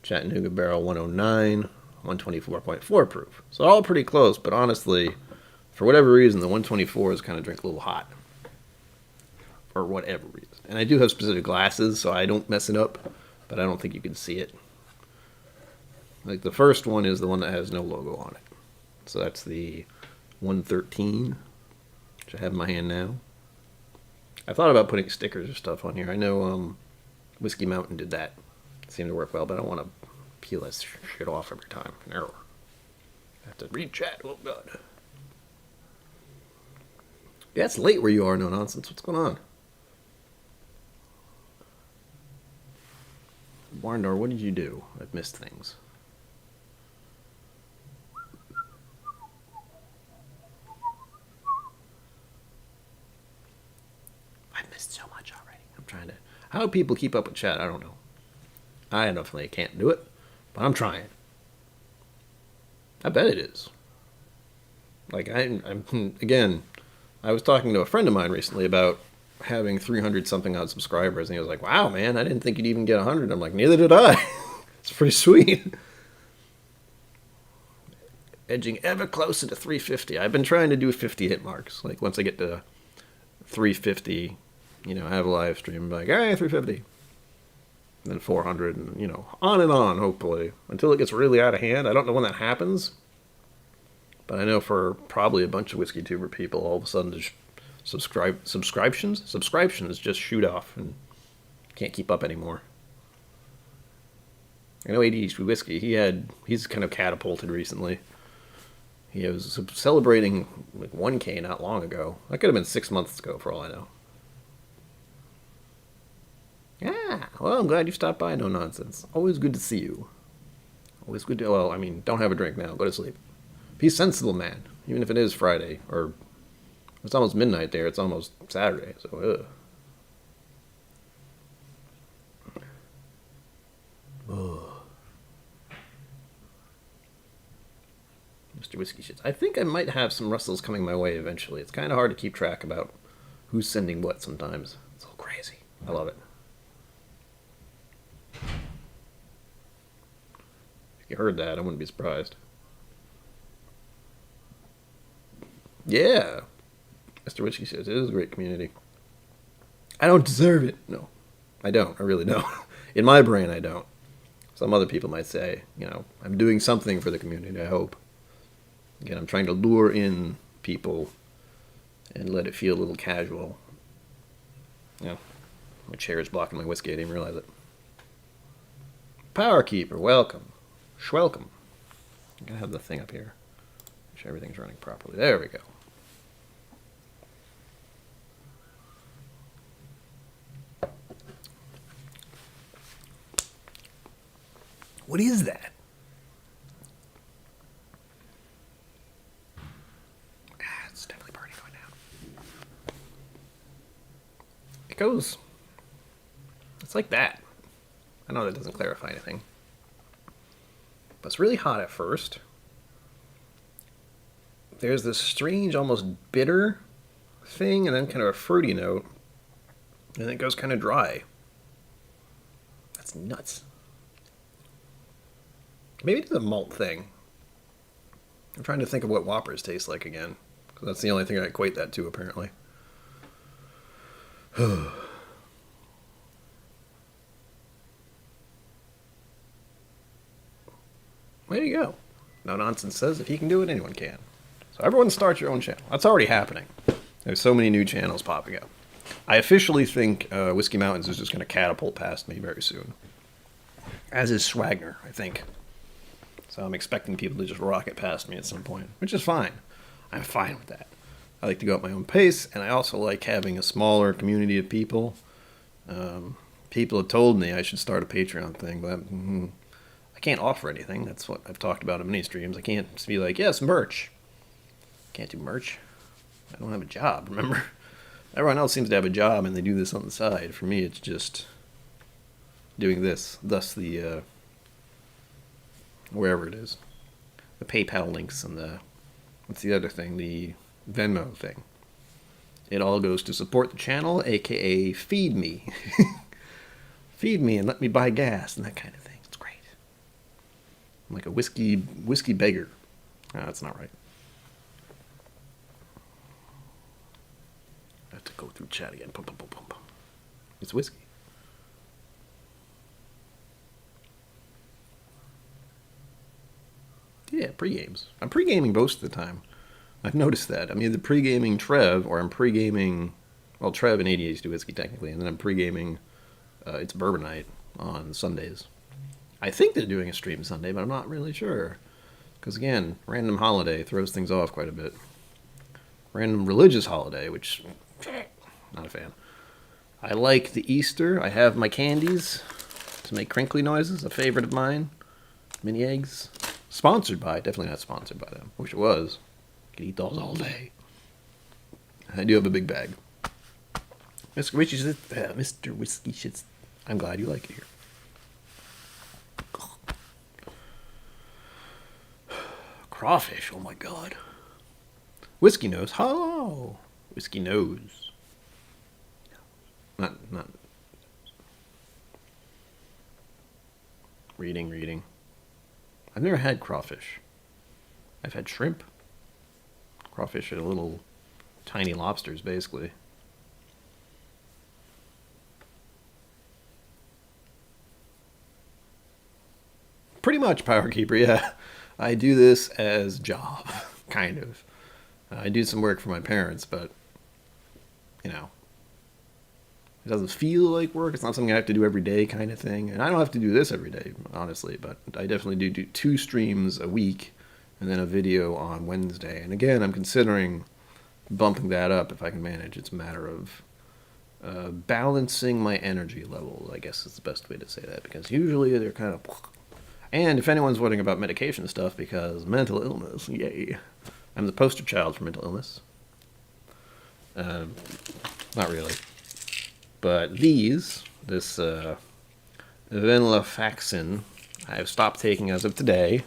Chattanooga barrel 109, 124.4 proof. So all pretty close, but honestly, for whatever reason, the 124 is kind of drink a little hot. For whatever reason. And I do have specific glasses, so I don't mess it up, but I don't think you can see it. Like the first one is the one that has no logo on it. So that's the 113, which I have in my hand now. I thought about putting stickers or stuff on here. I know Whiskey Mountain did that. It seemed to work well, but I don't want to peel that shit off every time. No. I have to read chat. Oh, God. Yeah, it's late where you are, no nonsense. What's going on? Warndor, what did you do? I've missed things. I've missed so much already. I'm trying to... How do people keep up with chat? I don't know. I definitely can't do it, but I'm trying. I bet it is. Like, I'm again, I was talking to a friend of mine recently about having 300 something odd subscribers, and he was like, wow, man, I didn't think you'd even get 100. I'm like, neither did I. It's pretty sweet. Edging ever closer to 350. I've been trying to do 50 hit marks. Like, once I get to 350, have a live stream, like, all right, 350. And then 400, and, on and on, hopefully, until it gets really out of hand. I don't know when that happens, but I know for probably a bunch of Whiskey Tuber people, all of a sudden, just subscriptions just shoot off and can't keep up anymore. I know ADHD Whiskey, he's kind of catapulted recently. He was celebrating like 1K not long ago. That could have been 6 months ago for all I know. Yeah, well, I'm glad you stopped by, no nonsense. Always good to see you. Always good to, well, I mean, don't have a drink now, go to sleep. Be sensible, man, even if it is Friday, or it's almost midnight there, it's almost Saturday, so, Mr. Whiskey Shits. I think I might have some Russells coming my way eventually. It's kind of hard to keep track about who's sending what sometimes. It's all crazy. I love it. If you heard that, I wouldn't be surprised. Yeah. Mr. Whiskey Shits. It is a great community. I don't deserve it. No, I don't. I really don't. In my brain, I don't. Some other people might say, I'm doing something for the community, I hope. Again, I'm trying to lure in people and let it feel a little casual. Yeah, my chair is blocking my whiskey. I didn't realize it. Power Keeper, welcome. Schwelcome. I'm going to have the thing up here. Make sure everything's running properly. There we go. What is that? It's definitely burning going down. It goes. It's like that. I know that doesn't clarify anything. But it's really hot at first. There's this strange, almost bitter thing, and then kind of a fruity note. And then it goes kind of dry. That's nuts. Maybe it's a malt thing. I'm trying to think of what Whoppers taste like again. Because that's the only thing I equate that to, apparently. There you go. No Nonsense says if he can do it, anyone can. So everyone start your own channel. That's already happening. There's so many new channels popping up. I officially think Whiskey Mountains is just going to catapult past me very soon. As is Swagner, I think. So I'm expecting people to just rocket past me at some point, which is fine. I'm fine with that. I like to go at my own pace, and I also like having a smaller community of people. People have told me I should start a Patreon thing, but I can't offer anything. That's what I've talked about in many streams. I can't just be like, yes, merch. Can't do merch. I don't have a job, remember? Everyone else seems to have a job, and they do this on the side. For me, it's just doing this. Thus the... wherever it is. The PayPal links and the... what's the other thing? The Venmo thing. It all goes to support the channel, aka feed me. Feed me and let me buy gas and that kind of thing. It's great. I'm like a whiskey beggar. No, that's not right. I have to go through chat again. Pum, pum, pum, pum, pum. It's whiskey. Yeah, pre-games. I'm pre-gaming most of the time. I've noticed that. I'm either pre-gaming Trev, or I'm pre-gaming... well, Trev and ADHD Whiskey, technically. And then I'm pre-gaming... it's Bourbon Night on Sundays. I think they're doing a stream Sunday, but I'm not really sure. Because, again, random holiday throws things off quite a bit. Random religious holiday, which... not a fan. I like the Easter. I have my candies to make crinkly noises. A favorite of mine. Mini eggs. Sponsored by, definitely not sponsored by them. Wish it was. Could eat those all day. I do have a big bag. Mr. Whiskey Shits, I'm glad you like it here. Crawfish, oh my god. Whiskey nose, hello. Whiskey nose. Not. Reading. I've never had crawfish. I've had shrimp. Crawfish are little tiny lobsters, basically. Pretty much, Power Keeper, yeah. I do this as a job, kind of. I do some work for my parents, but, you know, it doesn't feel like work. It's not something I have to do every day kind of thing. And I don't have to do this every day, honestly, but I definitely do 2 streams a week and then a video on Wednesday. And again, I'm considering bumping that up if I can manage. It's a matter of balancing my energy level, I guess is the best way to say that, because usually they're kind of... And if anyone's wondering about medication stuff, because mental illness, yay. I'm the poster child for mental illness. Not really. But this venlafaxine, I've stopped taking as of today,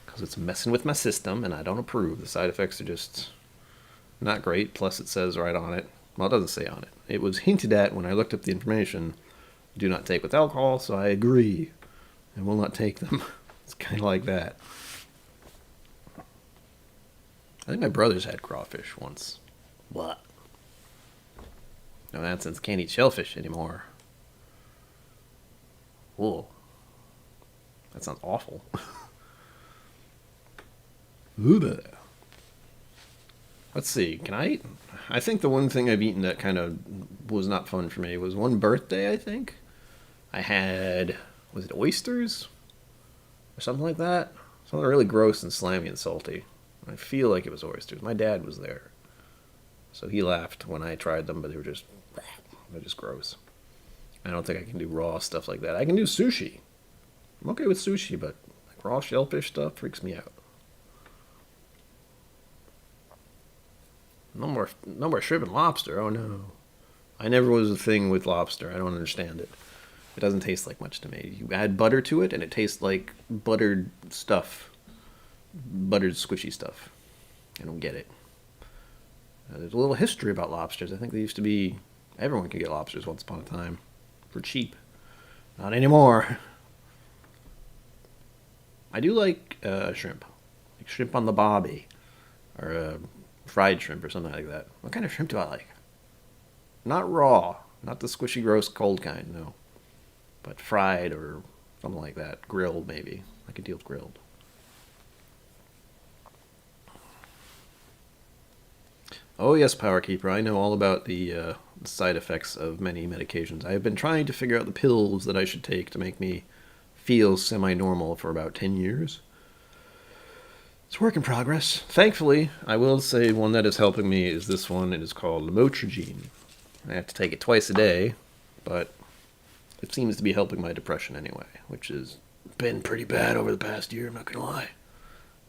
because it's messing with my system, and I don't approve. The side effects are just not great, plus it says right on it, well, it doesn't say on it. It was hinted at when I looked up the information, do not take with alcohol, so I agree. I will not take them. It's kind of like that. I think my brother's had crawfish once. What? No nonsense. Can't eat shellfish anymore. Whoa. That sounds awful. Let's see. Can I eat? I think the one thing I've eaten that kind of was not fun for me was one birthday, I think. I had... Was it oysters? Or something like that? Something really gross and slimy and salty. I feel like it was oysters. My dad was there. So he laughed when I tried them, but they're just gross. I don't think I can do raw stuff like that. I can do sushi. I'm okay with sushi, but like raw shellfish stuff freaks me out. No more shrimp and lobster. Oh no. I never was a thing with lobster. I don't understand it. It doesn't taste like much to me. You add butter to it, and it tastes like buttered stuff. Buttered, squishy stuff. I don't get it. There's a little history about lobsters. I think they used to be... Everyone could get lobsters once upon a time. For cheap. Not anymore. I do like shrimp. Like shrimp on the bobby. Or fried shrimp or something like that. What kind of shrimp do I like? Not raw. Not the squishy, gross, cold kind, no. But fried or something like that. Grilled, maybe. I could deal with grilled. Oh yes, Power Keeper. I know all about the side effects of many medications. I have been trying to figure out the pills that I should take to make me feel semi-normal for about 10 years. It's a work in progress. Thankfully, I will say one that is helping me is this one. It is called Lamotrigine. I have to take it twice a day, but it seems to be helping my depression anyway, which has been pretty bad over the past year, I'm not going to lie.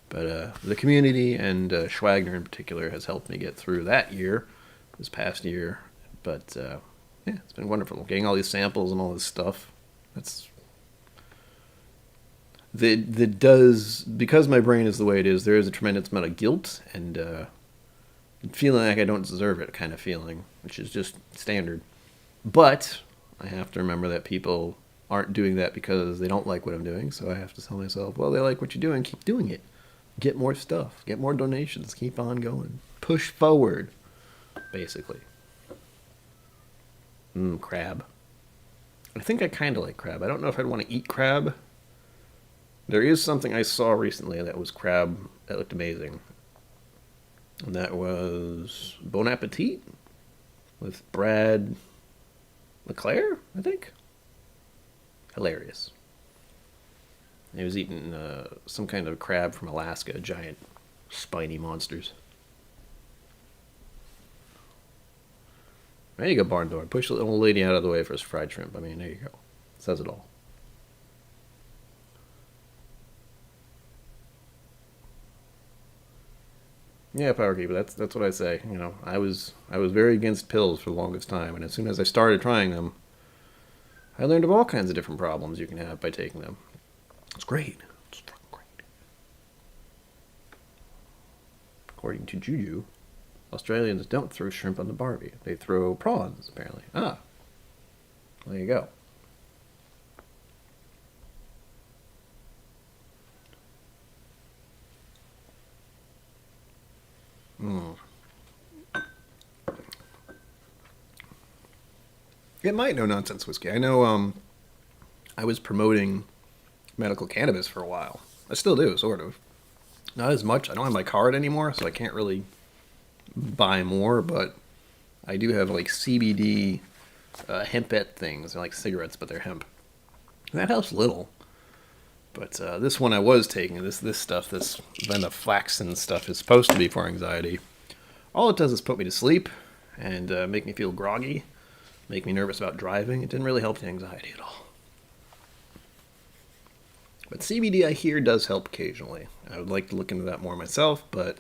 But the community and Schwagner in particular has helped me get through that year, this past year. But yeah, it's been wonderful. Getting all these samples and all this stuff. That's that does, because my brain is the way it is, there is a tremendous amount of guilt and feeling like I don't deserve it kind of feeling, which is just standard. But I have to remember that people aren't doing that because they don't like what I'm doing, so I have to tell myself, well, they like what you're doing, keep doing it. Get more stuff, get more donations, keep on going. Push forward, basically. Crab. I think I kind of like crab. I don't know if I'd want to eat crab. There is something I saw recently that was crab that looked amazing. And that was Bon Appetit with Brad LeClaire, I think. Hilarious. He was eating some kind of crab from Alaska, giant spiny monsters. There you go, barn door. Push the old lady out of the way for his fried shrimp. I mean, there you go. Says it all. Yeah, Power Keeper. That's what I say. You know, I was very against pills for the longest time, and as soon as I started trying them, I learned of all kinds of different problems you can have by taking them. It's great. It's great. according to Juju, Australians don't throw shrimp on the barbie. They throw prawns, apparently. Ah. There you go. It might no nonsense whiskey. I know I was promoting medical cannabis for a while. I still do, sort of. Not as much. I don't have my card anymore, so I can't really buy more, but I do have like CBD hempette things. They're like cigarettes, but they're hemp. And that helps a little. But this one I was taking, this stuff, this venlafaxine stuff is supposed to be for anxiety. All it does is put me to sleep and make me feel groggy, make me nervous about driving. It didn't really help the anxiety at all. But CBD, I hear, does help occasionally. I would like to look into that more myself, but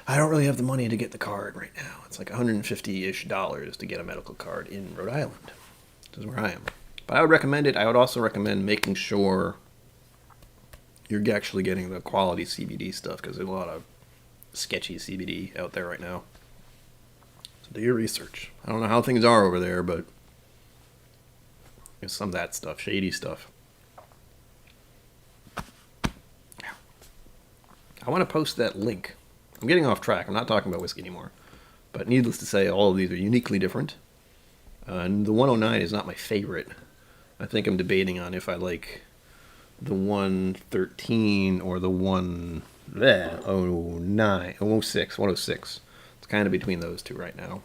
I don't really have the money to get the card right now. It's like $150-ish to get a medical card in Rhode Island. This is where I am. But I would recommend it. I would also recommend making sure you're actually getting the quality CBD stuff, because there's a lot of sketchy CBD out there right now. So do your research. I don't know how things are over there, but there's some of that stuff, shady stuff. I want to post that link. I'm getting off track. I'm not talking about whiskey anymore. But needless to say, all of these are uniquely different. And the 109 is not my favorite. I think I'm debating on if I like the 113 or the 106. It's kind of between those two right now.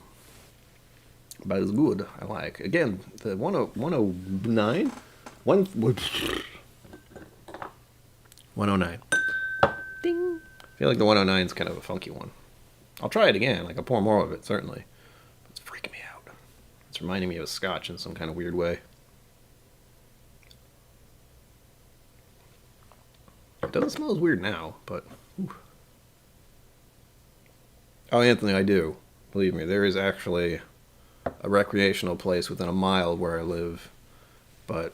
But it's good. I like. Again, the 109? 109. Ding. I feel like the 109 is kind of a funky one. I'll try it again. Like, I'll pour more of it, certainly. But it's freaking me out. It's reminding me of a scotch in some kind of weird way. It doesn't smell as weird now, but... Ooh. Oh, Anthony, I do. Believe me, there is actually a recreational place within a mile of where I live. But,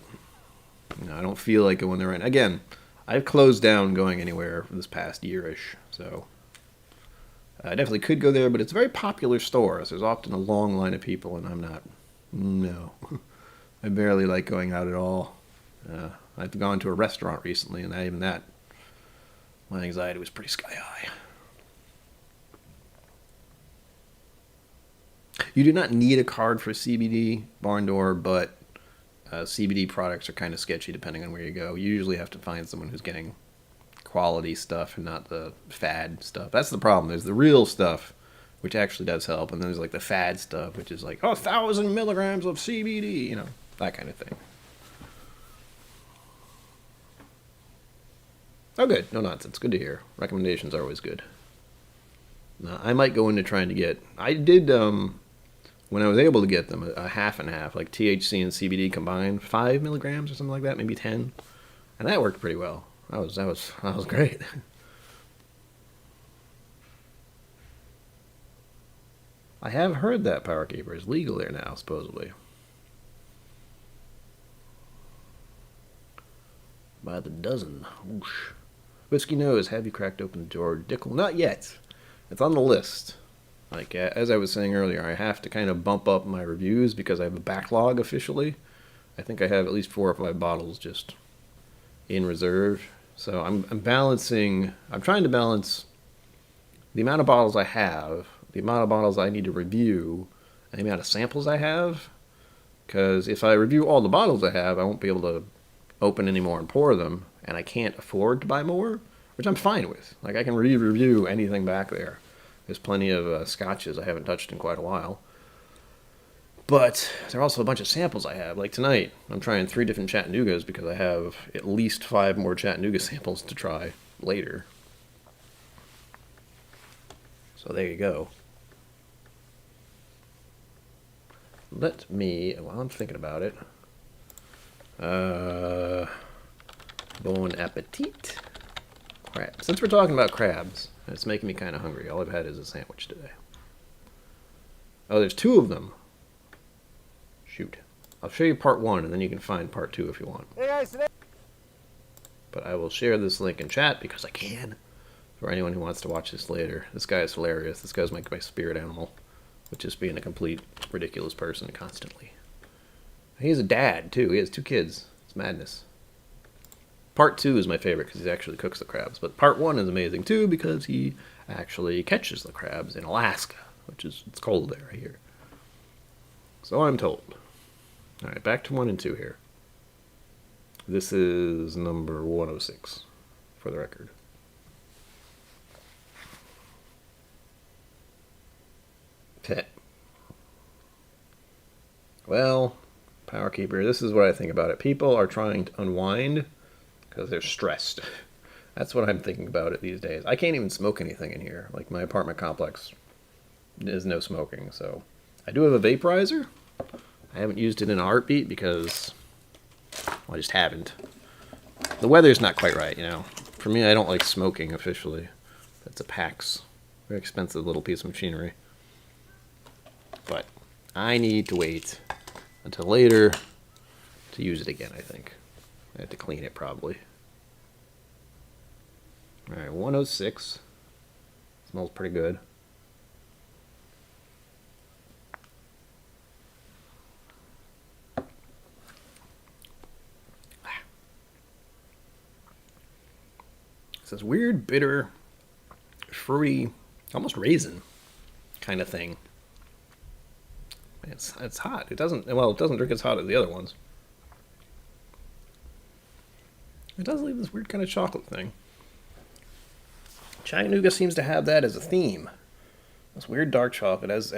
you know, I don't feel like going there right now. Again, I've closed down going anywhere for this past year-ish, so I definitely could go there, but it's a very popular store, so there's often a long line of people, and I'm not. No. I barely like going out at all. I've gone to a restaurant recently, and even that, my anxiety was pretty sky high. You do not need a card for CBD, barn door, but CBD products are kind of sketchy depending on where you go. You usually have to find someone who's getting quality stuff and not the fad stuff. That's the problem. There's the real stuff, which actually does help, and then there's like the fad stuff, which is like, 1,000 milligrams of CBD, you know, that kind of thing. Oh, good. No nonsense. Good to hear. Recommendations are always good. I might go into trying to get... I did... when I was able to get them, a half and half, like THC and CBD combined, 5 milligrams or something like that, maybe 10, and that worked pretty well. That was great. I have heard that Power Keeper is legal there now, supposedly. By the dozen. Whoosh. Whiskey Nose, have you cracked open the George Dickel? Not yet. It's on the list. Like, as I was saying earlier, I have to kind of bump up my reviews because I have a backlog officially. I think I have at least 4 or 5 bottles just in reserve. So I'm trying to balance the amount of bottles I have, the amount of bottles I need to review, and the amount of samples I have. Because if I review all the bottles I have, I won't be able to open any more and pour them, and I can't afford to buy more, which I'm fine with. Like, I can review anything back there. There's plenty of scotches I haven't touched in quite a while. But there are also a bunch of samples I have. Like tonight, I'm trying 3 different Chattanoogas because I have at least 5 more Chattanooga samples to try later. So there you go. Let me, while I'm thinking about it, bon appetit. Crab. Since we're talking about crabs, it's making me kind of hungry. All I've had is a sandwich today. Oh, there's 2 of them. Shoot. I'll show you part 1, and then you can find part 2 if you want. Hey guys, today. But I will share this link in chat because I can. for anyone who wants to watch this later. This guy is hilarious. This guy's my spirit animal, with just being a complete ridiculous person constantly. He's a dad, too. He has 2 kids. It's madness. Part 2 is my favorite because he actually cooks the crabs. But part 1 is amazing, too, because he actually catches the crabs in Alaska, which is, it's cold there, I hear. So I'm told. All right, back to 1 and 2 here. This is number 106, for the record. Okay. Well, Power Keeper, this is what I think about it. People are trying to unwind because they're stressed. That's what I'm thinking about it these days. I can't even smoke anything in here. Like, my apartment complex is no smoking, so. I do have a vaporizer. I haven't used it in a heartbeat because, well, I just haven't. The weather's not quite right, you know. For me, I don't like smoking officially. That's a PAX. Very expensive little piece of machinery. But I need to wait until later to use it again, I think. I have to clean it probably. Alright, 106. Smells pretty good. It's this weird, bitter, fruity, almost raisin kind of thing. It's hot. It doesn't drink as hot as the other ones. It does leave this weird kind of chocolate thing. Chattanooga seems to have that as a theme. This weird dark chocolate, as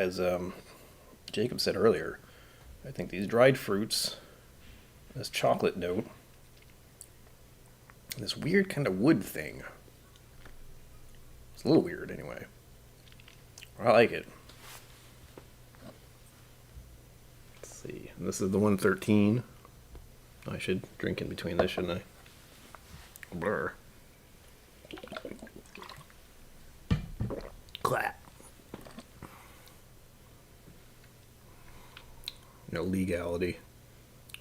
Jacob said earlier. I think these dried fruits, this chocolate note, and this weird kind of wood thing. It's a little weird anyway. I like it. Let's see. And this is the 113. I should drink in between this, shouldn't I? Blur. Clap. No legality.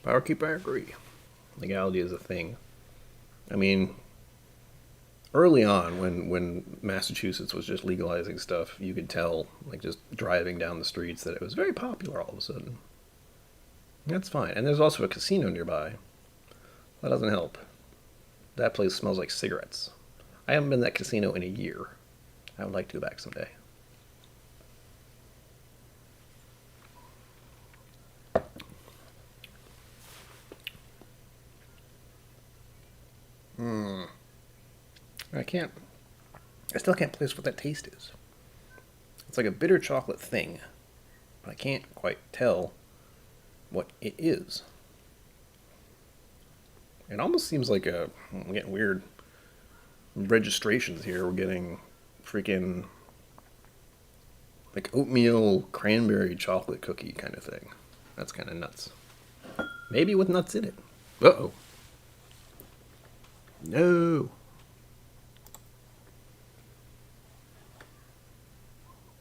Power Keeper, I agree. Legality is a thing. I mean, early on, when Massachusetts was just legalizing stuff, you could tell, like just driving down the streets, that it was very popular all of a sudden. That's fine. And there's also a casino nearby. That doesn't help. That place smells like cigarettes. I haven't been to that casino in a year. I would like to go back someday. I still can't place what that taste is. It's like a bitter chocolate thing, but I can't quite tell what it is. It almost seems like I'm getting weird registrations here. We're getting freaking like oatmeal cranberry chocolate cookie kind of thing. That's kind of nuts. Maybe with nuts in it. Uh-oh. No.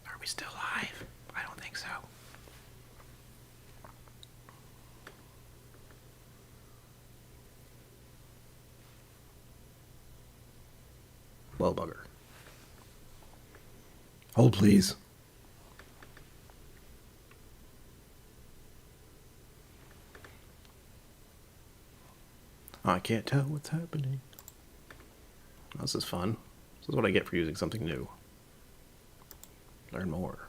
Are we still live? I don't think so. Well, bugger. Hold, please. I can't tell what's happening. This is fun. This is what I get for using something new. Learn more.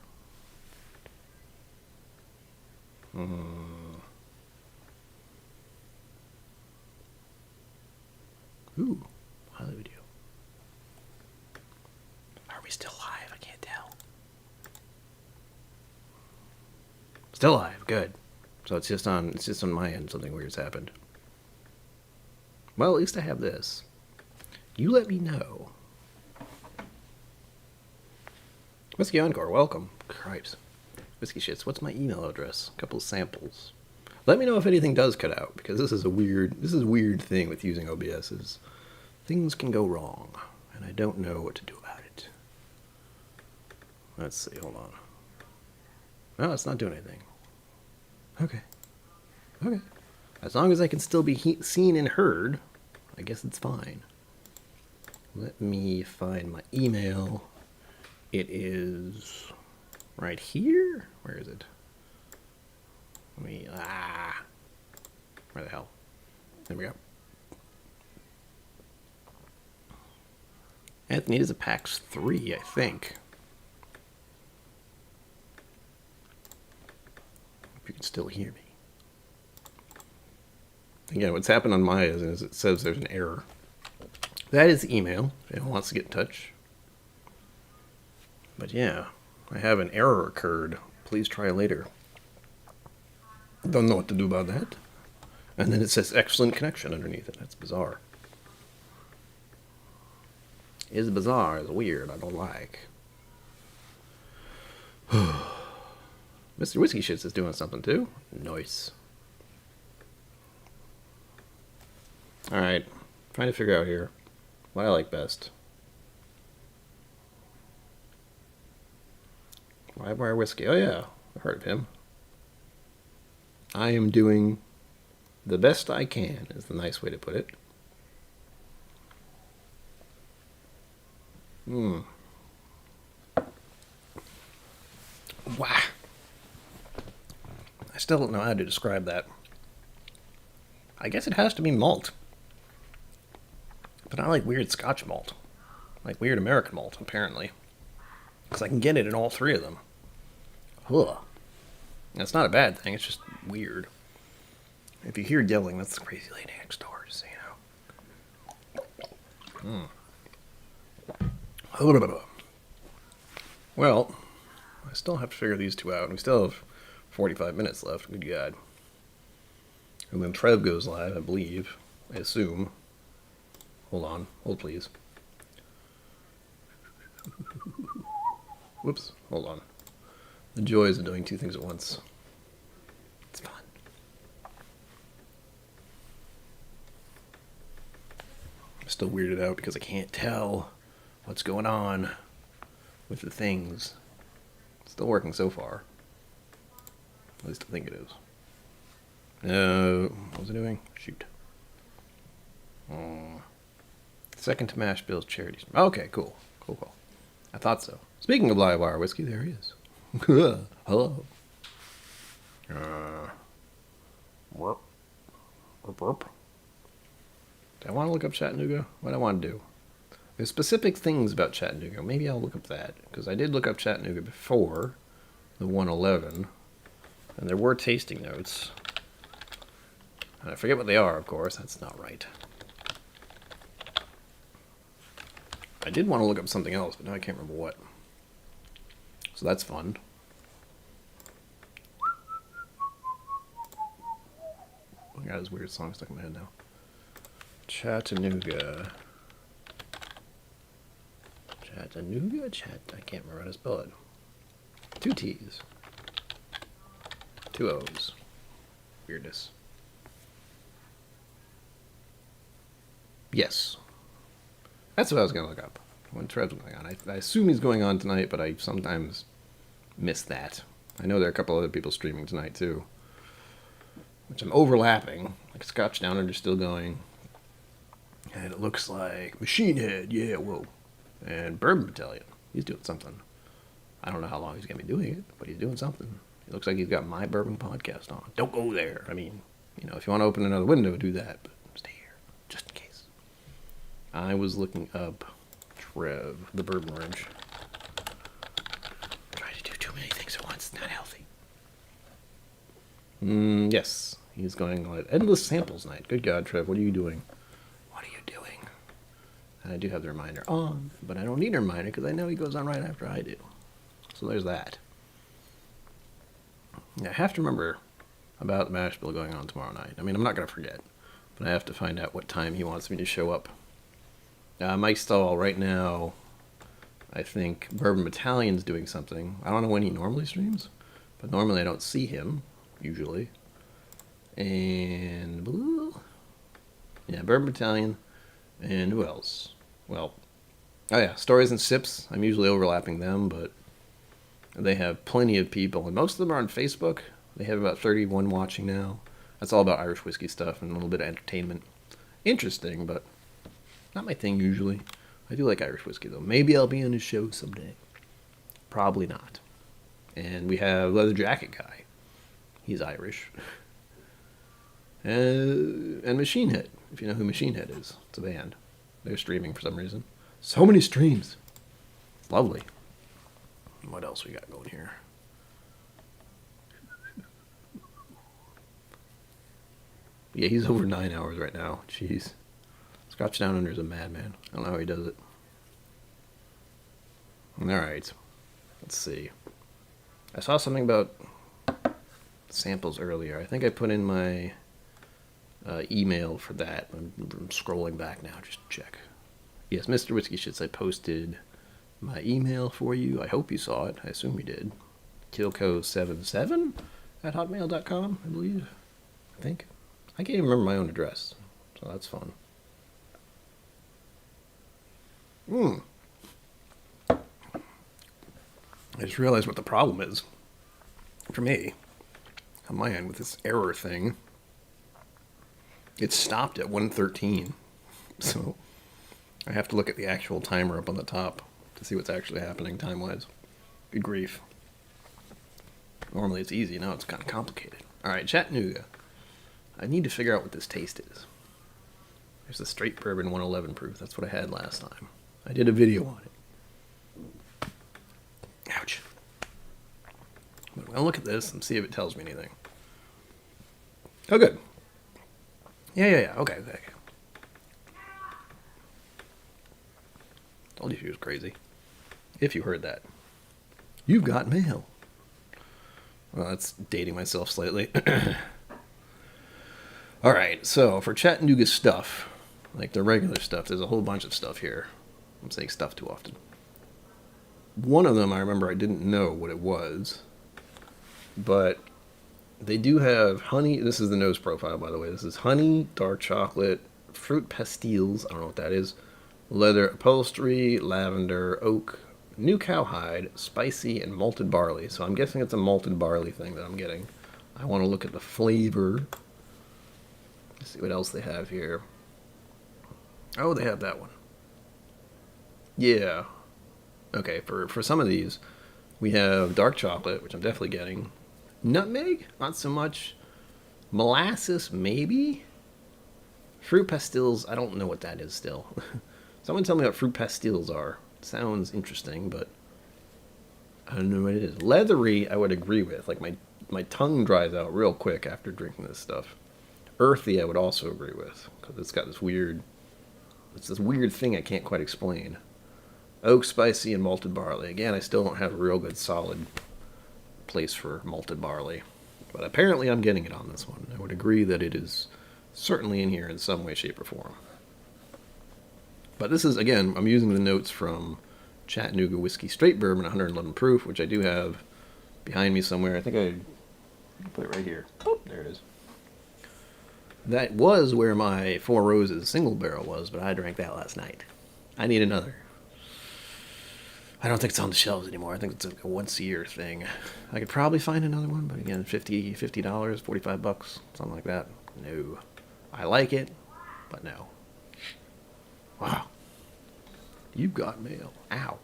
Ooh, highlight video. Are we still live? I can't tell. Still live. Good. So it's just on my end. Something weird's happened. Well, at least I have this. You let me know. Whiskey Encore, welcome. Cripes. Whiskey Shits, what's my email address? A couple samples. Let me know if anything does cut out, because this is a weird thing with using OBS, is things can go wrong, and I don't know what to do about it. Let's see, hold on. No, it's not doing anything. Okay. As long as I can still be seen and heard, I guess it's fine. Let me find my email. It is right here. Where is it? Let me, where the hell? There we go. Anthony is a PAX 3, I think. If you can still hear me. Again, what's happened on my end is it says there's an error. That is the email if anyone wants to get in touch. But yeah, I have an error occurred. Please try later. Don't know what to do about that. And then it says excellent connection underneath it. That's bizarre. It's bizarre. It's weird. I don't like. Mr. Whiskey Shits is doing something too. Nice. Alright. Trying to figure out here what I like best. Livewire Whiskey. Oh yeah. I've heard of him. I am doing the best I can, is the nice way to put it. Wow. I still don't know how to describe that. I guess it has to be malt. But I like weird Scotch malt. Like weird American malt, apparently. Because I can get it in all three of them. Ugh. That's not a bad thing, it's just weird. If you hear yelling, that's the crazy lady next door, just so you know. Well, I still have to figure these two out. We still have 45 minutes left. Good God. And then Trev goes live, I believe. I assume. Hold on. Hold, please. Whoops. Hold on. The joys of doing two things at once. It's fun. I'm still weirded out because I can't tell what's going on with the things. Still working so far. At least I think it is. What was I doing? Shoot. Second to Mash Bill's charities. Okay, cool. Cool. I thought so. Speaking of Livewire Whiskey, there he is. Hello. Warp. Do I want to look up Chattanooga? What do I want to do? There's specific things about Chattanooga. Maybe I'll look up that. Because I did look up Chattanooga before the 111. And there were tasting notes. And I forget what they are, of course. That's not right. I did want to look up something else, but now I can't remember what. So that's fun. I got this weird song stuck in my head now. Chattanooga. Chattanooga? I can't remember how to spell it. 2 T's. 2 O's. Weirdness. Yes. That's what I was going to look up. When Trev's going on. I assume he's going on tonight, but I sometimes miss that. I know there are a couple other people streaming tonight, too. Which I'm overlapping. Like Scotch Down Under still going. And it looks like Machine Head. Yeah, whoa. And Bourbon Battalion. He's doing something. I don't know how long he's going to be doing it, but he's doing something. It looks like he's got My Bourbon Podcast on. Don't go there. I mean, you know, if you want to open another window, do that. But stay here, just in case. I was looking up Trev, the Bourbon Wrench. Trying to do too many things at once. It's not healthy. Yes. He's going live. Endless Samples Night. Good God, Trev. What are you doing? What are you doing? And I do have the reminder on, but I don't need a reminder because I know he goes on right after I do. So there's that. Yeah, I have to remember about the mash bill going on tomorrow night. I mean, I'm not going to forget, but I have to find out what time he wants me to show up. Mike Stahl, right now, I think Bourbon Battalion's doing something. I don't know when he normally streams, but normally I don't see him, usually. And, yeah, Bourbon Battalion, and who else? Well, oh yeah, Stories and Sips. I'm usually overlapping them, but they have plenty of people, and most of them are on Facebook. They have about 31 watching now. That's all about Irish whiskey stuff and a little bit of entertainment. Interesting, but not my thing usually. I do like Irish whiskey, though. Maybe I'll be on his show someday. Probably not. And we have Leather Jacket Guy. He's Irish. And Machine Head, if you know who Machine Head is. It's a band. They're streaming for some reason. So many streams. Lovely. What else we got going here? Yeah, he's over 9 hours right now. Jeez. Scotch Down Under is a madman. I don't know how he does it. Alright. Let's see. I saw something about samples earlier. I think I put in my email for that. I'm scrolling back now just to check. Yes, Mr. Whiskey Shits, I posted my email for you. I hope you saw it. I assume you did. KIllco77 at hotmail.com, I believe. I think. I can't even remember my own address, so that's fun. I just realized what the problem is for me on my end with this error thing. It stopped at 1:13, so I have to look at the actual timer up on the top to see what's actually happening time-wise. Good grief. Normally it's easy, now it's kind of complicated. Alright, Chattanooga. I need to figure out what this taste is. There's the straight bourbon 111 proof. That's what I had last time. I did a video on it. Ouch. But I'm going to look at this and see if it tells me anything. Oh, good. Yeah. Okay. Told you she was crazy. If you heard that. You've got mail. Well, that's dating myself slightly. Alright, so for Chattanooga stuff, like the regular stuff, there's a whole bunch of stuff here. I'm saying stuff too often. One of them, I remember I didn't know what it was, but they do have honey. This is the nose profile, by the way. This is honey, dark chocolate, fruit pastilles, I don't know what that is, leather upholstery, lavender, oak, new cowhide, spicy, and malted barley. So I'm guessing it's a malted barley thing that I'm getting. I want to look at the flavor. Let's see what else they have here. Oh, they have that one. Yeah. Okay, for some of these, we have dark chocolate, which I'm definitely getting. Nutmeg? Not so much. Molasses? Maybe? Fruit pastilles? I don't know what that is still. Someone tell me what fruit pastilles are. Sounds interesting, but I don't know what it is. Leathery, I would agree with. Like, my tongue dries out real quick after drinking this stuff. Earthy, I would also agree with, because it's got this weird thing I can't quite explain. Oak, spicy, and malted barley. Again, I still don't have a real good solid place for malted barley, but apparently I'm getting it on this one. I would agree that it is certainly in here in some way, shape, or form. But this is, again, I'm using the notes from Chattanooga Whiskey Straight Bourbon 111 proof, which I do have behind me somewhere. I think I put it right here. Oh, there it is. That was where my Four Roses single barrel was, but I drank that last night. I need another. I don't think it's on the shelves anymore. I think it's a once-a-year thing. I could probably find another one, but again, $50, $45, something like that. No. I like it, but no. Wow. You've got mail. Ow.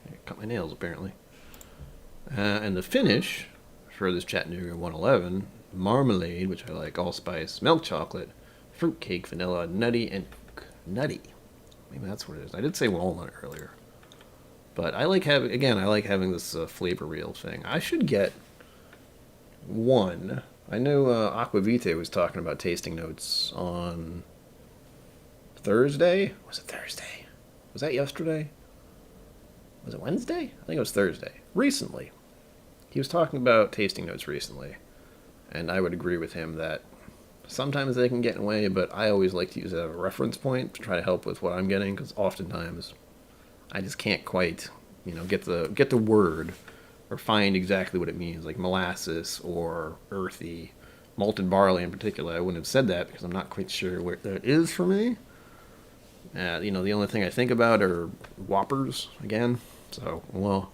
I cut my nails, apparently. And the finish for this Chattanooga 111... marmalade, which I like, allspice, milk chocolate, fruitcake, vanilla, nutty, and nutty. Maybe that's what it is. I did say walnut earlier. But I like having this flavor reel thing. I should get one. I know Aquavite was talking about tasting notes on Thursday. Was it Thursday? Was that yesterday? Was it Wednesday? I think it was Thursday. Recently. He was talking about tasting notes recently. And I would agree with him that sometimes they can get in the way, but I always like to use it as a reference point to try to help with what I'm getting, because oftentimes I just can't quite, get the word or find exactly what it means, like molasses or earthy, malted barley in particular. I wouldn't have said that because I'm not quite sure where that is for me. The only thing I think about are Whoppers again. So, well.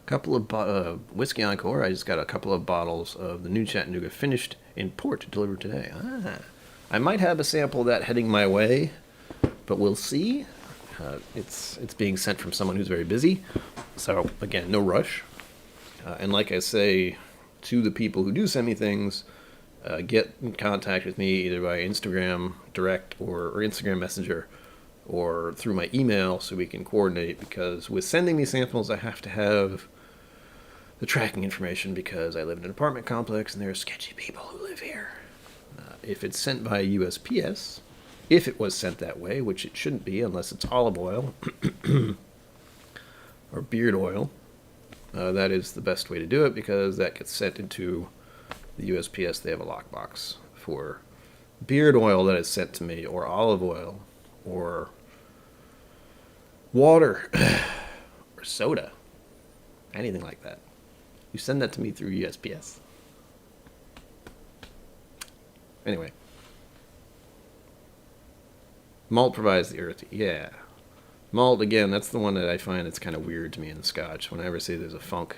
Couple of Whiskey Encore. I just got a couple of bottles of the new Chattanooga finished in port delivered today. I might have a sample of that heading my way but we'll see. It's being sent from someone who's very busy, so again, no rush. And like I say to the people who do send me things, get in contact with me either by Instagram direct or Instagram Messenger or through my email so we can coordinate, because with sending me samples I have to have the tracking information because I live in an apartment complex and there are sketchy people who live here. If it's sent by USPS, if it was sent that way, which it shouldn't be unless it's olive oil or beard oil, that is the best way to do it because that gets sent into the USPS. They have a lockbox for beard oil that is sent to me, or olive oil, or water, or soda, anything like that. You send that to me through USPS. Anyway. Malt provides the earthy. Yeah. Malt, again, that's the one that I find it's kind of weird to me in Scotch. When I ever say there's a funk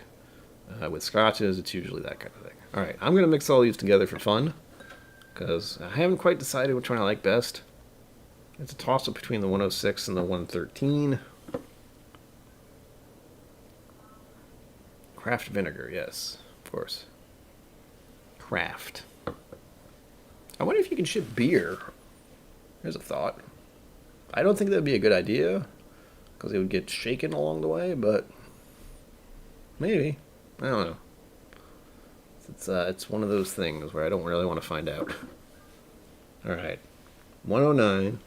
with Scotches, it's usually that kind of thing. All right, I'm going to mix all these together for fun because I haven't quite decided which one I like best. It's a toss-up between the 106 and the 113. Craft vinegar, yes, of course. Craft. I wonder if you can ship beer. There's a thought. I don't think that would be a good idea because it would get shaken along the way, but maybe. I don't know. It's one of those things where I don't really want to find out. All right. 109.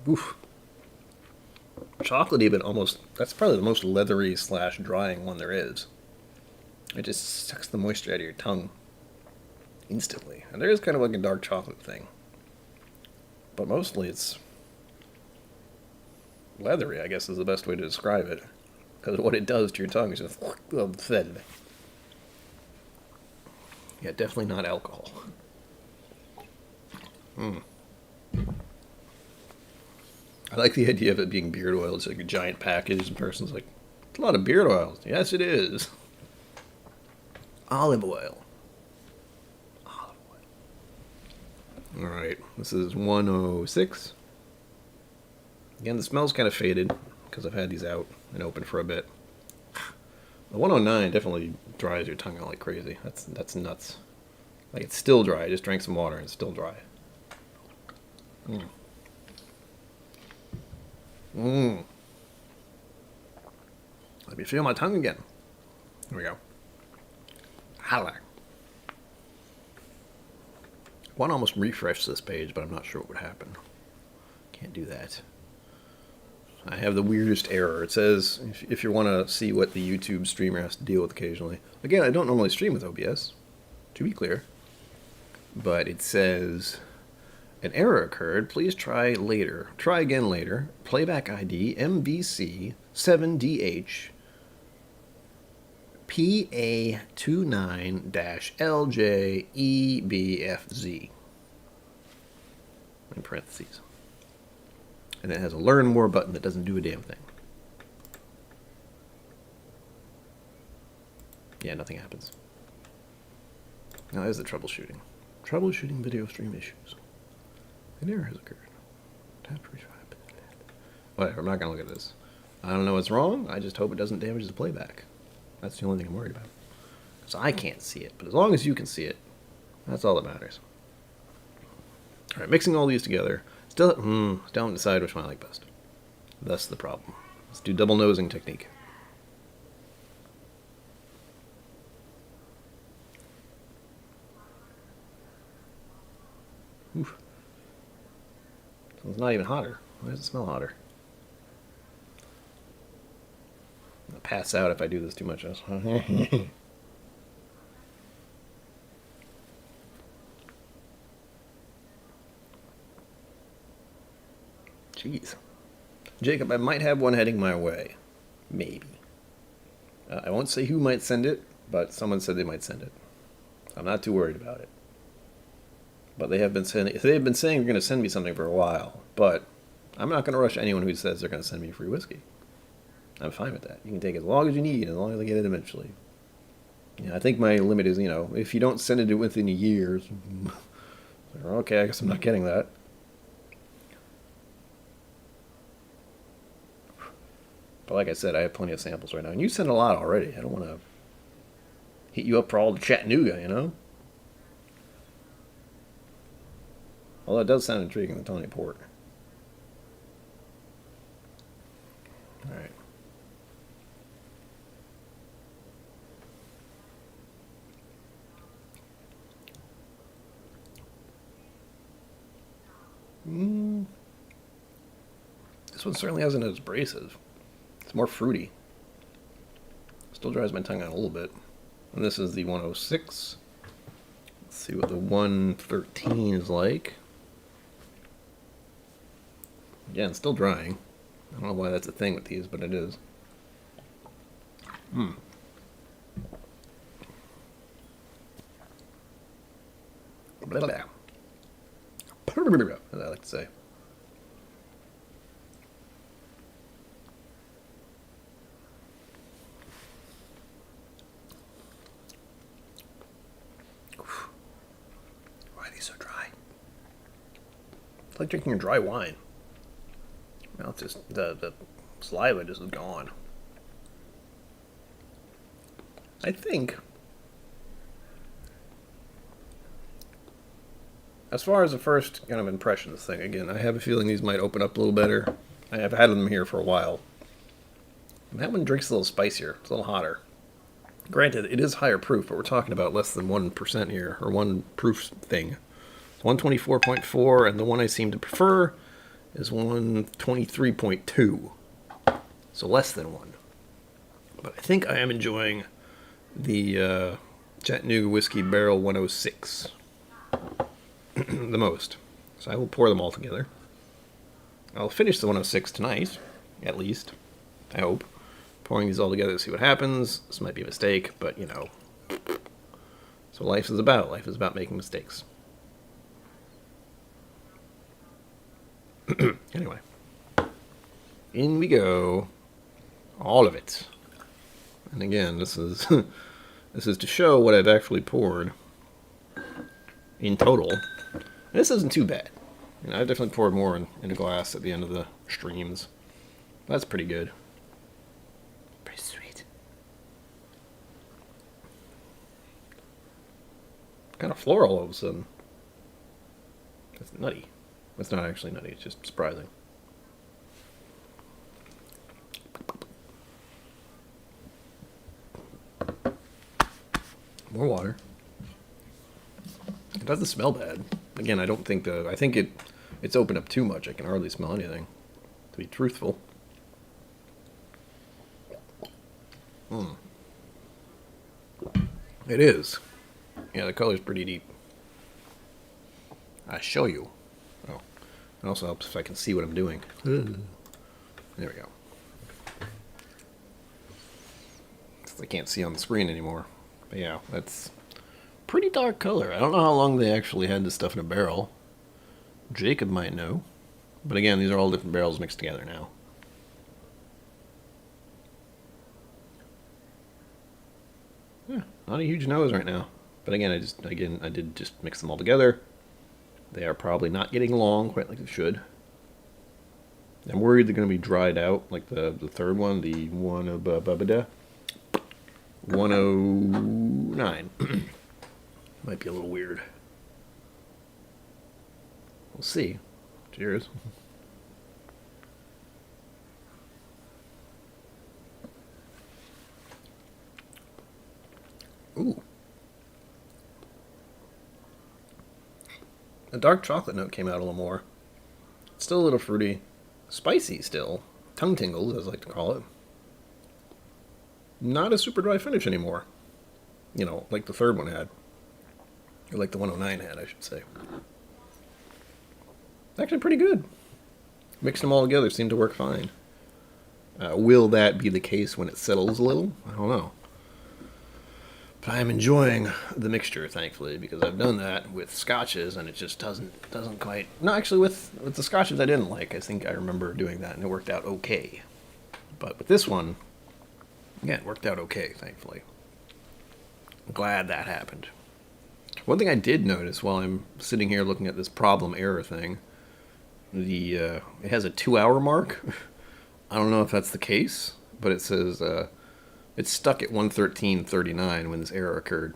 Oof. Chocolatey, but almost, that's probably the most leathery / drying one there is. It just sucks the moisture out of your tongue instantly. And there is kind of like a dark chocolate thing. But mostly it's leathery, I guess is the best way to describe it. Because what it does to your tongue is just thin. Yeah, definitely not alcohol. I like the idea of it being beard oil. It's like a giant package, and the person's like, it's a lot of beard oil. Yes, it is. Olive oil. Olive oil. Alright, this is 106. Again, the smell's kind of faded because I've had these out and open for a bit. The 109 definitely dries your tongue out like crazy. That's nuts. Like, it's still dry. I just drank some water and it's still dry. Let me feel my tongue again. Here we go. Holla. I want to almost refresh this page, but I'm not sure what would happen. Can't do that. I have the weirdest error. It says, if you want to see what the YouTube streamer has to deal with occasionally. Again, I don't normally stream with OBS, to be clear. But it says, an error occurred. Please try later. Try again later. Playback ID MVC 7DH PA29-LJEBFZ. In parentheses. And it has a learn more button that doesn't do a damn thing. Yeah, nothing happens. Now there's the troubleshooting. Troubleshooting video stream issues. An error has occurred. Tap to retry. Whatever, I'm not going to look at this. I don't know what's wrong. I just hope it doesn't damage the playback. That's the only thing I'm worried about. Because I can't see it. But as long as you can see it, that's all that matters. Alright, mixing all these together. Still don't decide which one I like best. That's the problem. Let's do double nosing technique. Oof. So it's not even hotter. Why does it smell hotter? I'll pass out if I do this too much. Jeez. Jacob, I might have one heading my way. Maybe. I won't say who might send it, but someone said they might send it. I'm not too worried about it. But they've been saying they're going to send me something for a while, but I'm not going to rush anyone who says they're going to send me free whiskey. I'm fine with that. You can take as long as you need, as long as I get it eventually. Yeah, I think my limit is, if you don't send it within a year, okay, I guess I'm not getting that. But like I said, I have plenty of samples right now. And you sent a lot already. I don't want to hit you up for all the Chattanooga. Although it does sound intriguing, the Tony Port. Alright. This one certainly hasn't as abrasive. It's more fruity. Still dries my tongue out a little bit. And this is the 106. Let's see what the 113 is like. Again, still drying. I don't know why that's a thing with these, but it is. Blah, blah. As I like to say. Why are these so dry? It's like drinking a dry wine. Now it's just the saliva just is gone. I think, as far as the first kind of impression of this thing, again, I have a feeling these might open up a little better. I have had them here for a while. And that one drinks a little spicier. It's a little hotter. Granted, it is higher proof, but we're talking about less than 1% here, or one proof thing. It's 124.4, and the one I seem to prefer is 123.2. So less than 1. But I think I am enjoying the Chattanooga Whiskey Barrel 106 the most. So I will pour them all together. I'll finish the 106 tonight, at least. I hope. Pouring these all together to see what happens. This might be a mistake, but So life is about. Life is about making mistakes. Anyway. In we go. All of it. And again, this is this is to show what I've actually poured in total. And this isn't too bad. I've definitely poured more in a glass at the end of the streams. That's pretty good. Pretty sweet. Kind of floral all of a sudden. That's nutty. It's not actually nutty, it's just surprising. More water. It doesn't smell bad. Again, I don't think I think it's opened up too much. I can hardly smell anything, to be truthful. It is. Yeah, the color's pretty deep. I show you. Oh, it also helps if I can see what I'm doing. There we go. I can't see on the screen anymore. But yeah, that's pretty dark color. I don't know how long they actually had this stuff in a barrel. Jacob might know. But again, these are all different barrels mixed together now. Yeah, not a huge nose right now. But again, I did just mix them all together. They are probably not getting long quite like they should. I'm worried they're going to be dried out, like the third one, the 109. Might be a little weird. We'll see. Cheers. Ooh. The dark chocolate note came out a little more. It's still a little fruity. Spicy still. Tongue tingles, as I like to call it. Not a super dry finish anymore. Like the third one had. Or like the 109 had, I should say. Actually pretty good. Mixed them all together seemed to work fine. Will that be the case when it settles a little? I don't know. But I am enjoying the mixture, thankfully, because I've done that with scotches and it just doesn't quite... No, actually with the scotches I didn't like, I think I remember doing that and it worked out okay. But with this one, yeah, it worked out okay, thankfully. I'm glad that happened. One thing I did notice while I'm sitting here looking at this problem error thing, it has a 2-hour mark. I don't know if that's the case, but it says it's stuck at 1:13:39 when this error occurred,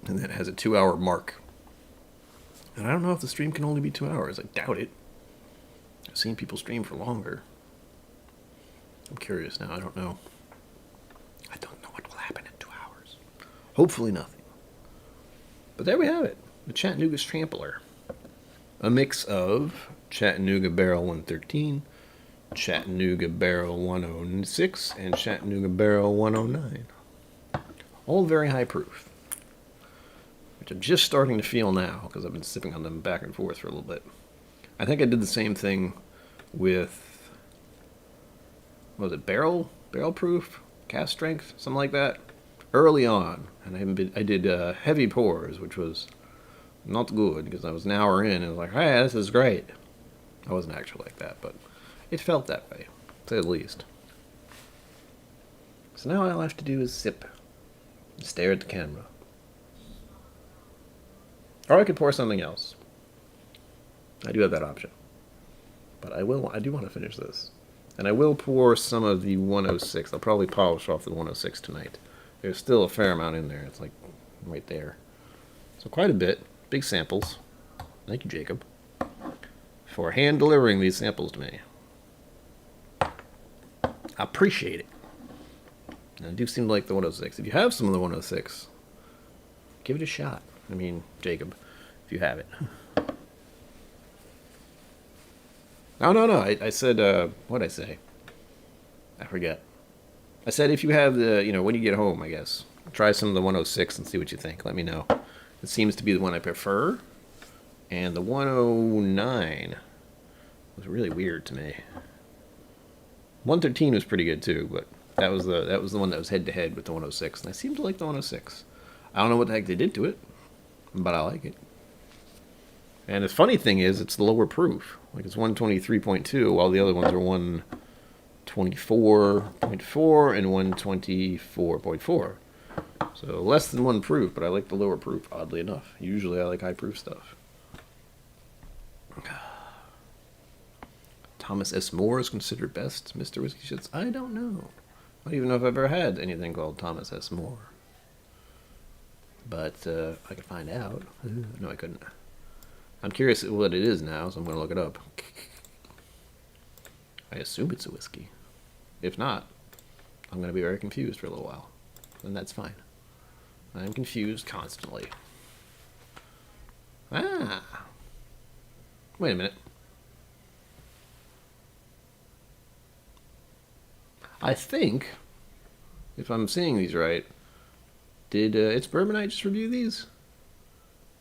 and then it has a 2-hour mark. And I don't know if the stream can only be 2 hours. I doubt it. I've seen people stream for longer. I'm curious now. I don't know. I don't know what will happen in 2 hours. Hopefully nothing. But there we have it. The Chattanooga Trampler. A mix of Chattanooga Barrel 113, Chattanooga Barrel 106, and Chattanooga Barrel 109. All very high proof. Which I'm just starting to feel now because I've been sipping on them back and forth for a little bit. I think I did the same thing with, what was it, barrel proof, cask strength, something like that, early on. And I did heavy pours, which was not good because I was an hour in and I was like, hey, this is great. I wasn't actually like that, but it felt that way, to say the least. So now all I have to do is sip and stare at the camera. Or I could pour something else. I do have that option. But I do want to finish this. And I will pour some of the 106. I'll probably polish off the 106 tonight. There's still a fair amount in there. It's like right there. So quite a bit. Big samples. Thank you, Jacob, for hand delivering these samples to me. I appreciate it. And I do seem to like the 106. If you have some of the 106, give it a shot. I mean, Jacob, if you have it. No. I said, what did I say? I forget. I said if you have the, when you get home, I guess, try some of the 106 and see what you think. Let me know. It seems to be the one I prefer. And the 109 was really weird to me. 113 was pretty good too, but that was the one that was head to head with the 106, and I seem to like the 106. I don't know what the heck they did to it, but I like it. And the funny thing is, it's the lower proof. Like, it's 123.2, while the other ones are 124.4 and 124.4. So less than 1 proof, but I like the lower proof, oddly enough. Usually I like high proof stuff. Thomas S. More is considered best Mr. Whiskey Shits. I don't know. I don't even know if I've ever had anything called Thomas S. More. But I could find out. No, I couldn't. I'm curious what it is now, so I'm going to look it up. I assume it's a whiskey. If not, I'm going to be very confused for a little while. And that's fine. I'm confused constantly. Ah! Wait a minute. I think, if I'm seeing these right, did It's Bourbonite just review these?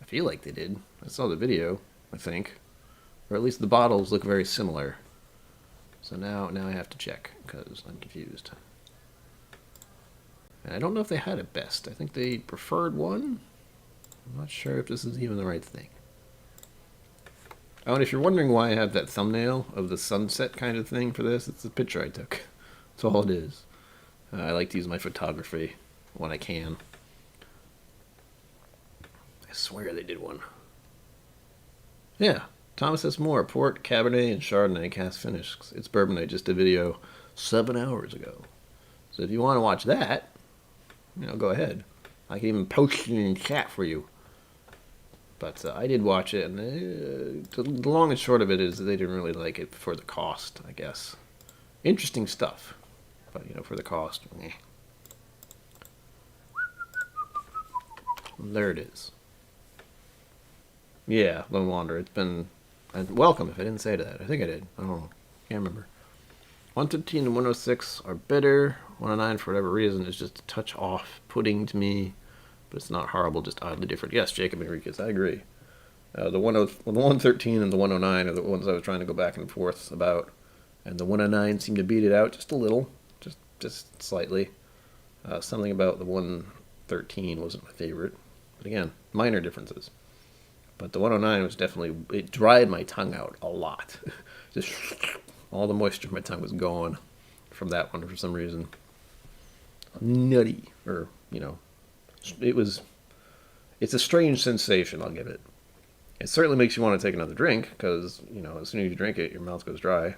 I feel like they did. I saw the video, I think. Or at least the bottles look very similar. So now I have to check, because I'm confused. And I don't know if they had a best. I think they preferred one. I'm not sure if this is even the right thing. Oh, and if you're wondering why I have that thumbnail of the sunset kind of thing for this, it's the picture I took. That's all it is. I like to use my photography when I can. I swear they did one. Yeah, Thomas S. More, Port, Cabernet, and Chardonnay cast finish. It's Bourbonite, just a video 7 hours ago. So if you want to watch that, go ahead. I can even post it in chat for you. But I did watch it, and the long and short of it is they didn't really like it for the cost, I guess. Interesting stuff, but for the cost, There it is. Yeah, Lone Wanderer. It's been welcome. If I didn't say that, I think I did. I don't know. Can't remember. 113 and 106 are bitter. 109, for whatever reason, is just a touch off putting to me. But it's not horrible, just oddly different. Yes, Jacob Enriquez, I agree. The 113 and the 109 are the ones I was trying to go back and forth about. And the 109 seemed to beat it out just a little. Just slightly. Something about the 113 wasn't my favorite. But again, minor differences. But the 109 was definitely, it dried my tongue out a lot. Just all the moisture in my tongue was gone from that one for some reason. Nutty, or, It's a strange sensation, I'll give it. It certainly makes you want to take another drink, because, as soon as you drink it, your mouth goes dry.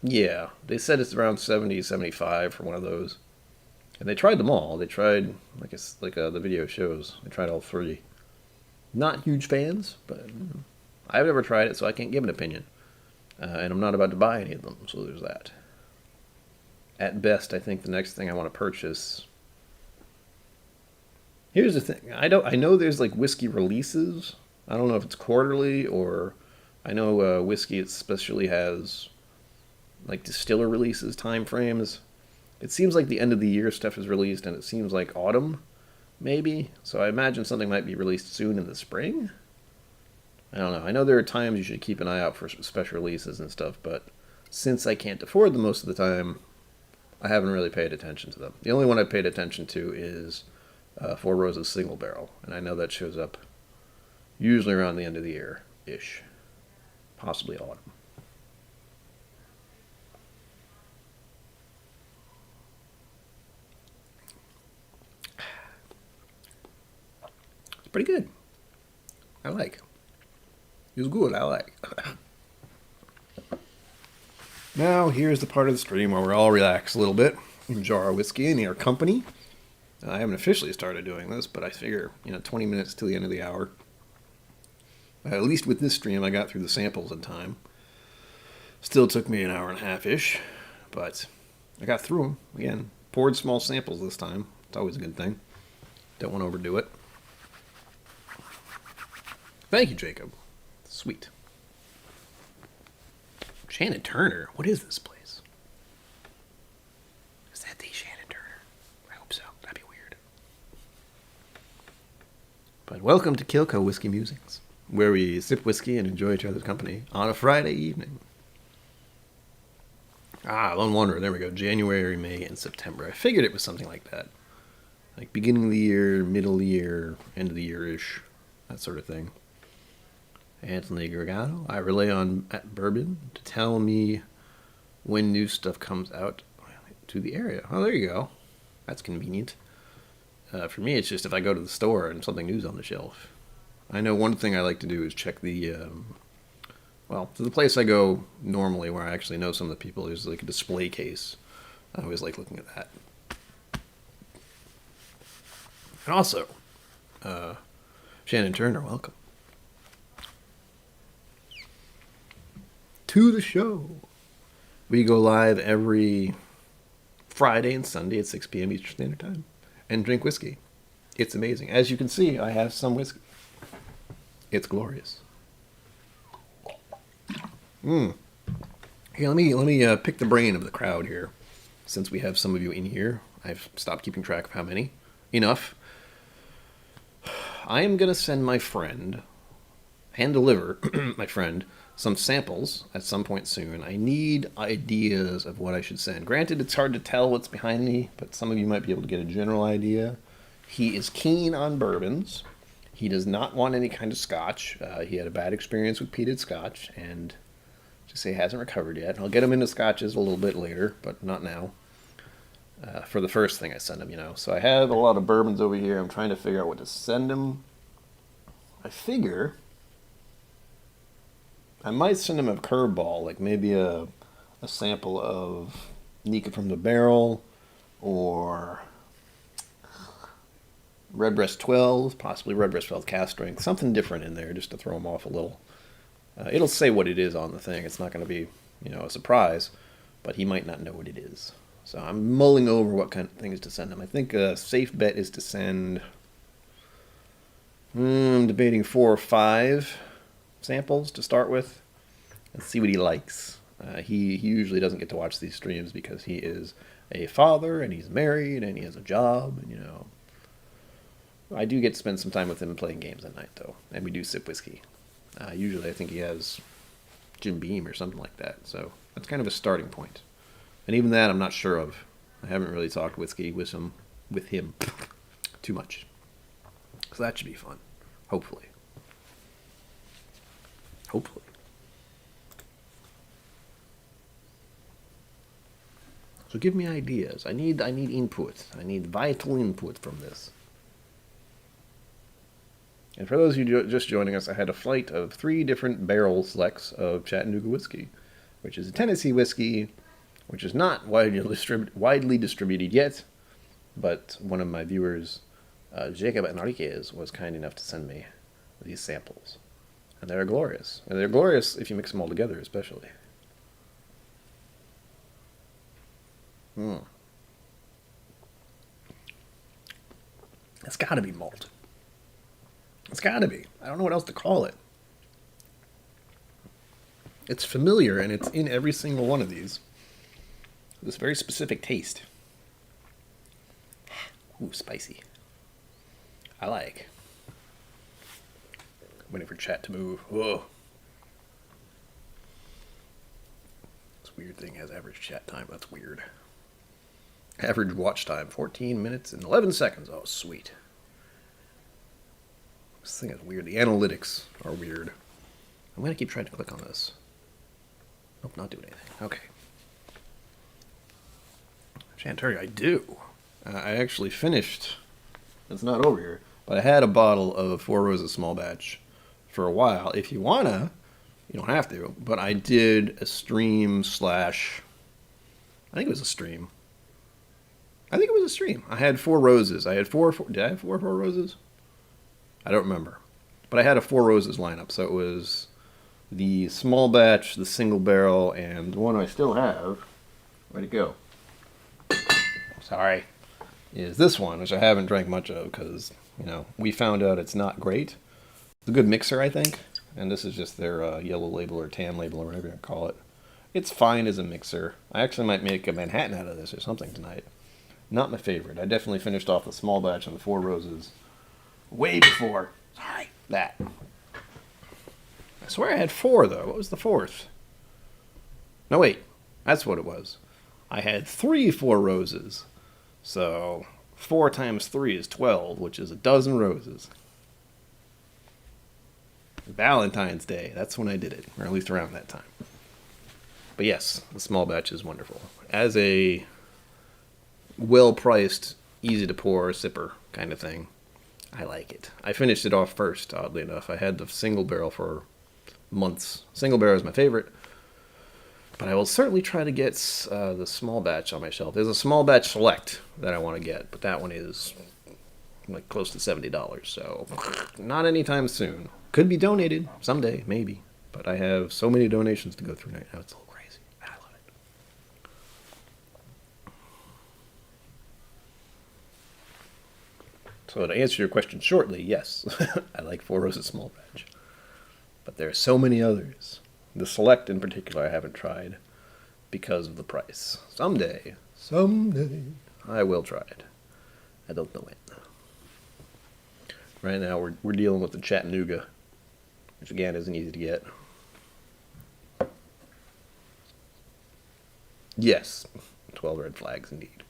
Yeah, they said it's around 70, 75 for one of those. And they tried them all. They tried, the video shows, they tried all three. Not huge fans, but I've never tried it, so I can't give an opinion. And I'm not about to buy any of them, so there's that. At best, I think the next thing I want to purchase... Here's the thing. I know there's whiskey releases. I don't know if it's quarterly or... I know whiskey especially has distiller releases, time frames. It seems like the end of the year stuff is released, and it seems like autumn, maybe. So I imagine something might be released soon in the spring. I don't know. I know there are times you should keep an eye out for special releases and stuff, but since I can't afford them most of the time, I haven't really paid attention to them. The only one I've paid attention to is Four Roses Single Barrel, and I know that shows up usually around the end of the year-ish, possibly autumn. It's pretty good. I like. It's good, I like. Now, here's the part of the stream where we're all relaxed a little bit. Enjoy our whiskey and our company. I haven't officially started doing this, but I figure, 20 minutes to the end of the hour. At least with this stream, I got through the samples in time. Still took me an hour and a half-ish, but I got through them. Again, poured small samples this time. It's always a good thing. Don't want to overdo it. Thank you, Jacob. Sweet. Shannon Turner? What is this place? Is that the Shannon Turner? I hope so. That'd be weird. But welcome to KIllco Whiskey Musings, where we sip whiskey and enjoy each other's company on a Friday evening. Lone Wanderer. There we go. January, May, and September. I figured it was something like that. Beginning of the year, middle of the year, end of the year-ish. That sort of thing. Anthony Gregato. I rely on Bourbon to tell me when new stuff comes out to the area. Oh, there you go. That's convenient. For me, it's just if I go to the store and something new's on the shelf. I know one thing I like to do is check the... to the place I go normally where I actually know some of the people, there's a display case. I always like looking at that. And also, Shannon Turner, welcome to the show. We go live every Friday and Sunday at 6 p.m. Eastern Standard Time and drink whiskey. It's amazing. As you can see, I have some whiskey. It's glorious. Here, let me pick the brain of the crowd here. Since we have some of you in here, I've stopped keeping track of how many. Enough. I am going to send my friend, hand deliver my friend, some samples at some point soon. I need ideas of what I should send. Granted, it's hard to tell what's behind me, but some of you might be able to get a general idea. He is keen on bourbons. He does not want any kind of scotch. He had a bad experience with peated scotch, and just say he hasn't recovered yet. I'll get him into scotches a little bit later, but not now. For the first thing I send him, So I have a lot of bourbons over here. I'm trying to figure out what to send him. I figure I might send him a curveball, maybe a sample of Nika from the Barrel, or Redbreast 12, possibly Redbreast 12 cask strength, something different in there just to throw him off a little. It'll say what it is on the thing. It's not going to be, a surprise, but he might not know what it is. So I'm mulling over what kind of things to send him. I think a safe bet is to send, I'm debating 4 or 5 samples to start with. Let's see what he likes. He usually doesn't get to watch these streams because he is a father and he's married and he has a job. And, I do get to spend some time with him playing games at night, though, and we do sip whiskey. Usually I think he has Jim Beam or something like that, so that's kind of a starting point. And even that I'm not sure of. I haven't really talked whiskey with him too much. So that should be fun. Hopefully. So give me ideas. I need input. I need vital input from this. And for those of you just joining us, I had a flight of 3 different barrel selects of Chattanooga whiskey, which is a Tennessee whiskey, which is not widely distributed yet, but one of my viewers, Jacob Enriquez, was kind enough to send me these samples. And they're glorious. And they're glorious if you mix them all together, especially. It's got to be malt. It's got to be. I don't know what else to call it. It's familiar, and it's in every single one of these. This very specific taste. Ooh, spicy. I like. Waiting for chat to move. Whoa. This weird thing has average chat time. That's weird. Average watch time, 14 minutes and 11 seconds. Oh, sweet. This thing is weird. The analytics are weird. I'm going to keep trying to click on this. Nope, not doing anything. Okay. Chanteria, I do. I actually finished. It's not over here. But I had a bottle of Four Roses small batch for a while. If you wanna, you don't have to. But I did a stream / I think it was a stream. I had 4 roses. I had four. Did I have four roses? I don't remember. But I had a 4 roses lineup. So it was the small batch, the single barrel, and the one I still have. Where'd it go? Sorry. Is this one, which I haven't drank much of because, we found out it's not great. It's a good mixer, I think. And this is just their yellow label or tan label or whatever you call it. It's fine as a mixer. I actually might make a Manhattan out of this or something tonight. Not my favorite. I definitely finished off the small batch on the 4 roses way before. Sorry, that. I swear I had 4, though. What was the 4th? No, wait. That's what it was. I had 3 4 roses. So 4 times 3 is 12, which is a dozen roses. Valentine's Day. That's when I did it, or at least around that time. But yes, the small batch is wonderful. As a well-priced, easy-to-pour sipper kind of thing, I like it. I finished it off first, oddly enough. I had the single barrel for months. Single barrel is my favorite. But I will certainly try to get the small batch on my shelf. There's a small batch select that I want to get, but that one is like close to $70, so not anytime soon. Could be donated someday, maybe. But I have so many donations to go through right now. It's a little crazy. I love it. So to answer your question shortly, yes, I like Four Roses small batch. But there are so many others. The select in particular I haven't tried because of the price. Someday, I will try it. I don't know when. Right now we're dealing with the Chattanooga, which again isn't easy to get. Yes, 12 red flags indeed.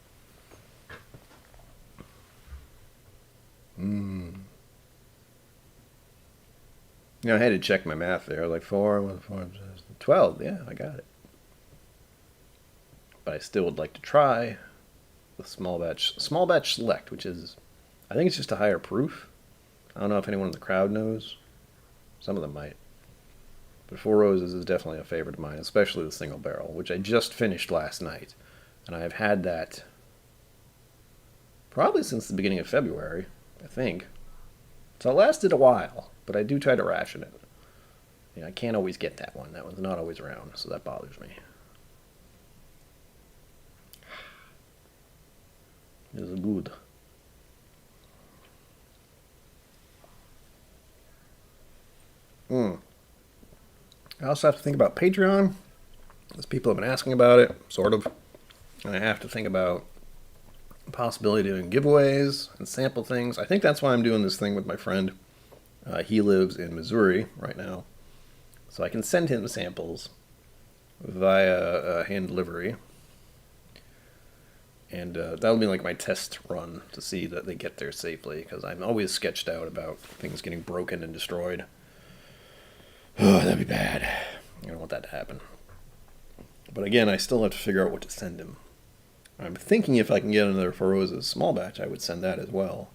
I had to check my math there. Like 4, 12. Yeah, I got it. But I still would like to try the small batch select, which is, I think it's just a higher proof. I don't know if anyone in the crowd knows. Some of them might. But Four Roses is definitely a favorite of mine, especially the single barrel, which I just finished last night. And I have had that probably since the beginning of February, I think. So it lasted a while, but I do try to ration it. I can't always get that one. That one's not always around, so that bothers me. It is good. I also have to think about Patreon, as people have been asking about it, sort of. And I have to think about the possibility of doing giveaways and sample things. I think that's why I'm doing this thing with my friend. He lives in Missouri right now. So I can send him samples via hand delivery. And that'll be like my test run to see that they get there safely, because I'm always sketched out about things getting broken and destroyed. Oh, that'd be bad. I don't want that to happen. But again, I still have to figure out what to send him. I'm thinking if I can get another Feroza's small batch, I would send that as well.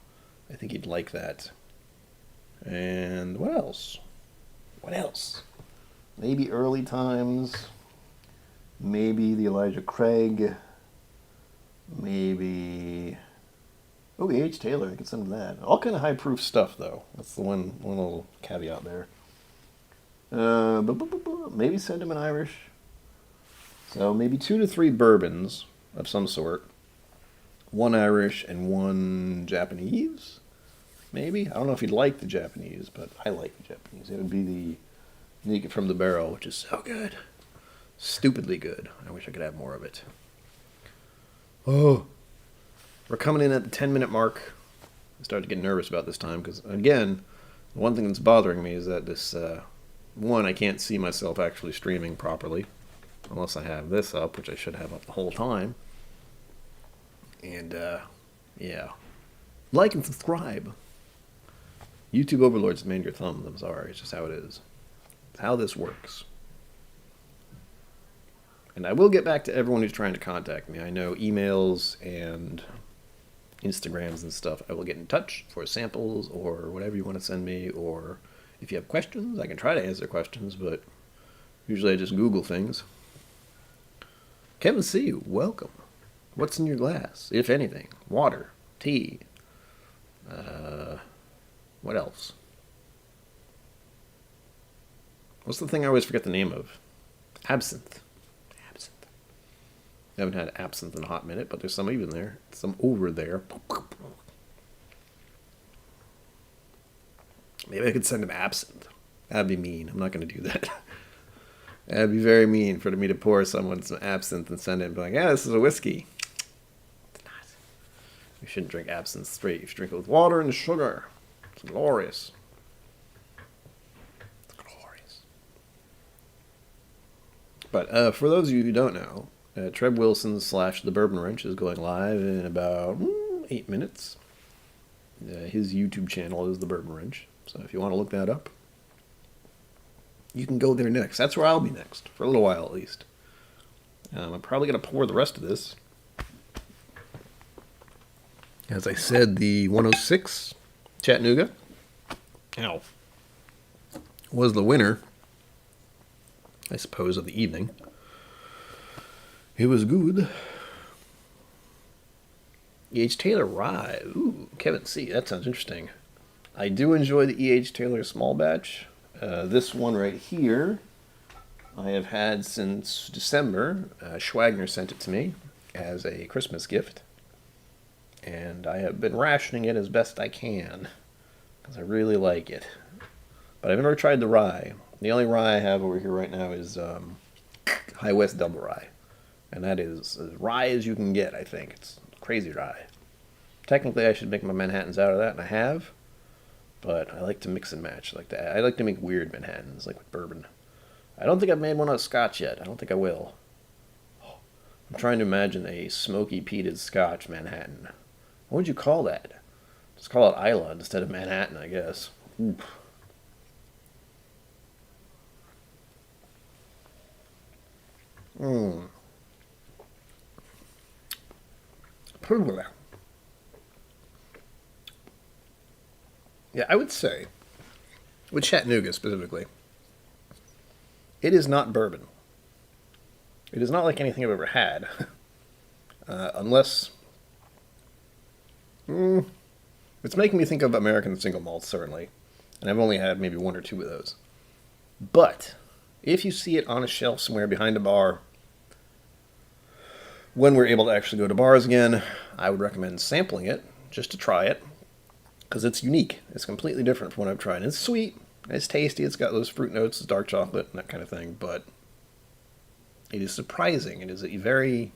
I think he'd like that. And what else? What else? Maybe Early Times. Maybe the Elijah Craig. Maybe... Oh, E.H. Taylor, I could send him that. All kind of high-proof stuff, though. That's the one little caveat there. Maybe send him an Irish. So maybe 2 to 3 bourbons of some sort. 1 Irish and 1 Japanese? Maybe? I don't know if he'd like the Japanese, but I like the Japanese. It would be the Naked from the Barrel, which is so good. Stupidly good. I wish I could have more of it. Oh... We're coming in at the 10-minute mark. I started to get nervous about this time because, again, the one thing that's bothering me is that this, one, I can't see myself actually streaming properly unless I have this up, which I should have up the whole time. And, yeah. Like and subscribe. YouTube overlords demand your thumbs. I'm sorry. It's just how it is. It's how this works. And I will get back to everyone who's trying to contact me. I know emails and Instagrams and stuff. I will get in touch for samples or whatever you want to send me. Or if you have questions, I can try to answer questions, but usually I just Google things. Kevin C., welcome. What's in your glass, if anything? Water, tea. What else? What's the thing I always forget the name of? Absinthe. I haven't had absinthe in a hot minute, but there's some even there. Some over there. Maybe I could send him absinthe. That'd be mean. I'm not going to do that. That'd be very mean for me to pour someone some absinthe and send it and be like, yeah, this is a whiskey. It's not. You shouldn't drink absinthe straight. You should drink it with water and sugar. It's glorious. It's glorious. But for those of you who don't know, Treb Wilson's / The Bourbon Wrench is going live in about 8 minutes. His YouTube channel is The Bourbon Wrench. So if you want to look that up, you can go there next. That's where I'll be next, for a little while at least. I'm probably going to pour the rest of this. As I said, the 106 Chattanooga was the winner, I suppose, of the evening. It was good. E.H. Taylor Rye. Ooh, Kevin C. That sounds interesting. I do enjoy the E.H. Taylor small batch. This one right here, I have had since December. Schwagner sent it to me as a Christmas gift. And I have been rationing it as best I can, because I really like it. But I've never tried the rye. The only rye I have over here right now is High West Double Rye. And that is as rye as you can get, I think. It's crazy rye. Technically, I should make my Manhattans out of that, and I have. But I like to mix and match. I like to make weird Manhattans, like with bourbon. I don't think I've made one out of Scotch yet. I don't think I will. I'm trying to imagine a smoky peated Scotch Manhattan. What would you call that? Just call it Isla instead of Manhattan, I guess. Oof. Yeah, I would say, with Chattanooga specifically, it is not bourbon. It is not like anything I've ever had. Unless... it's making me think of American single malts, certainly. And I've only had maybe 1 or 2 of those. But, if you see it on a shelf somewhere behind a bar, when we're able to actually go to bars again, I would recommend sampling it, just to try it. Because it's unique. It's completely different from what I've tried. It's sweet. It's tasty. It's got those fruit notes, dark chocolate, and that kind of thing. But it is surprising. It is a very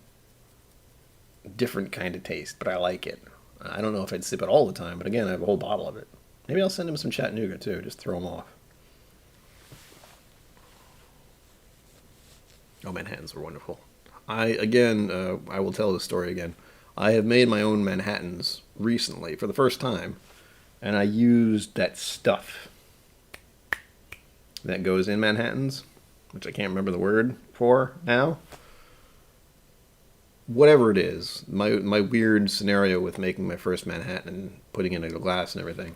different kind of taste, but I like it. I don't know if I'd sip it all the time, but again, I have a whole bottle of it. Maybe I'll send him some Chattanooga, too. Just throw them off. Oh, Manhattans were wonderful. I will tell this story again. I have made my own Manhattans recently for the first time, and I used that stuff that goes in Manhattans, which I can't remember the word for now. whatever it is, my weird scenario with making my first Manhattan and putting in a glass and everything,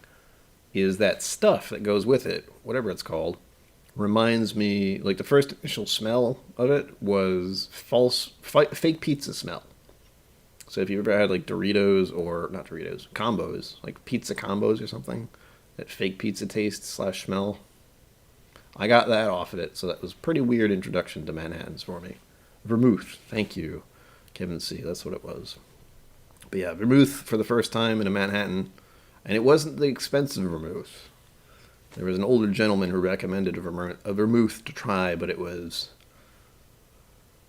is that stuff that goes with it, whatever it's called, reminds me, like the first initial smell of it was fake pizza smell. So if you ever had like Doritos or not Doritos, combos, like pizza combos or something, that fake pizza taste slash smell, I got that off of it. So that was a pretty weird introduction to Manhattans for me. Vermouth, thank you, Kevin C. That's what it was. But yeah, vermouth for the first time in a Manhattan, and it wasn't the expensive vermouth. There was an older gentleman who recommended a vermouth to try, but it was,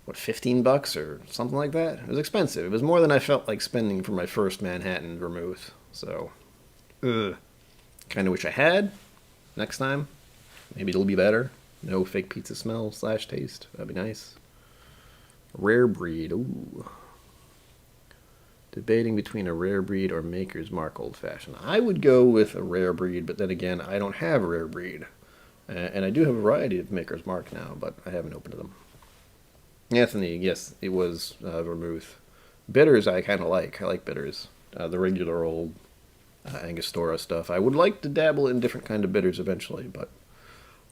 what, $15 or something like that? It was expensive. It was more than I felt like spending for my first Manhattan vermouth. So, kind of wish I had next time. Maybe it'll be better. No fake pizza smell / taste. That'd be nice. Rare breed. Ooh. Debating between a rare breed or Maker's Mark Old Fashioned. I would go with a rare breed, but then again, I don't have a rare breed. And I do have a variety of Maker's Mark now, but I haven't opened them. Anthony, yes, it was vermouth. Bitters I kind of like. I like bitters. The regular old Angostura stuff. I would like to dabble in different kind of bitters eventually, but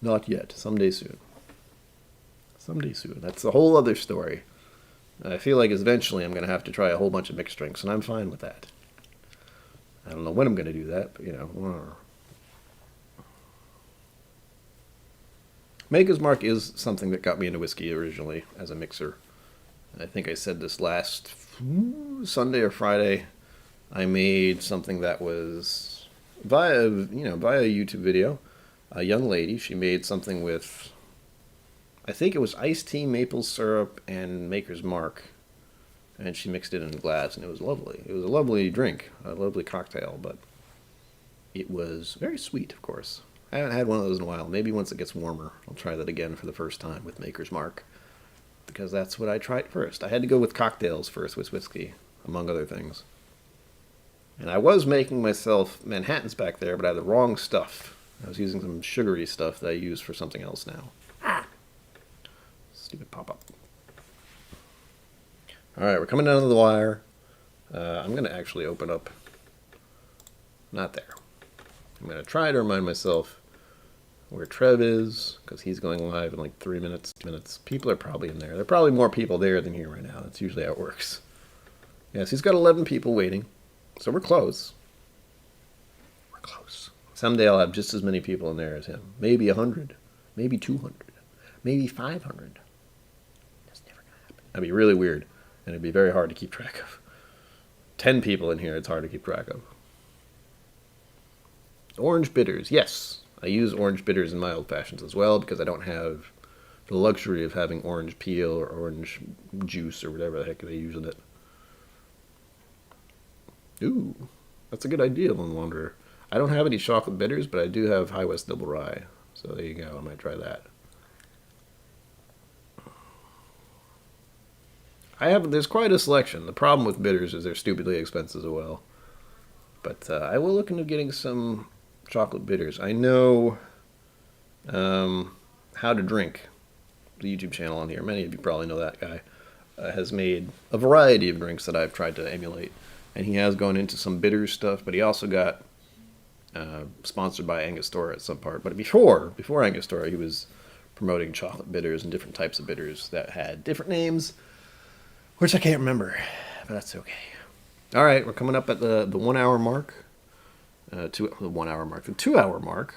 not yet. Someday soon. Someday soon. That's a whole other story. I feel like eventually I'm going to have to try a whole bunch of mixed drinks, and I'm fine with that. I don't know when I'm going to do that, but, you know. Maker's Mark is something that got me into whiskey originally as a mixer. I think I said this last Sunday or Friday. I made something that was via a YouTube video. A young lady, she made something with, I think it was iced tea, maple syrup, and Maker's Mark. And she mixed it in a glass, and it was lovely. It was a lovely drink, a lovely cocktail, but it was very sweet, of course. I haven't had one of those in a while. Maybe once it gets warmer, I'll try that again for the first time with Maker's Mark. Because that's what I tried first. I had to go with cocktails first with whiskey, among other things. And I was making myself Manhattans back there, but I had the wrong stuff. I was using some sugary stuff that I use for something else now. Stupid pop-up. Alright, we're coming down to the wire. I'm going to actually open up. Not there. I'm going to try to remind myself where Trev is, because he's going live in like 3 minutes, 2 minutes. People are probably in there. There are probably more people there than here right now. That's usually how it works. Yes, he's got 11 people waiting. So we're close. We're close. Someday I'll have just as many people in there as him. Maybe 100. Maybe 200. Maybe 500. That's never going to happen. That'd be really weird. And it'd be very hard to keep track of. 10 people in here, it's hard to keep track of. Orange bitters. Yes, I use orange bitters in my old fashions as well because I don't have the luxury of having orange peel or orange juice or whatever the heck they use in it. Ooh, that's a good idea, Lone Wanderer. I don't have any chocolate bitters, but I do have High West Double Rye. So there you go. I might try that. There's quite a selection. The problem with bitters is they're stupidly expensive as well. But I will look into getting some chocolate bitters. I know How to Drink, the YouTube channel on here. Many of you probably know that guy. Has made a variety of drinks that I've tried to emulate. And he has gone into some bitter stuff, but he also got sponsored by Angostura at some part. But before Angostura, he was promoting chocolate bitters and different types of bitters that had different names, which I can't remember, but that's okay. All right, we're coming up at the 1 hour mark, the 1 hour mark, the 2 hour mark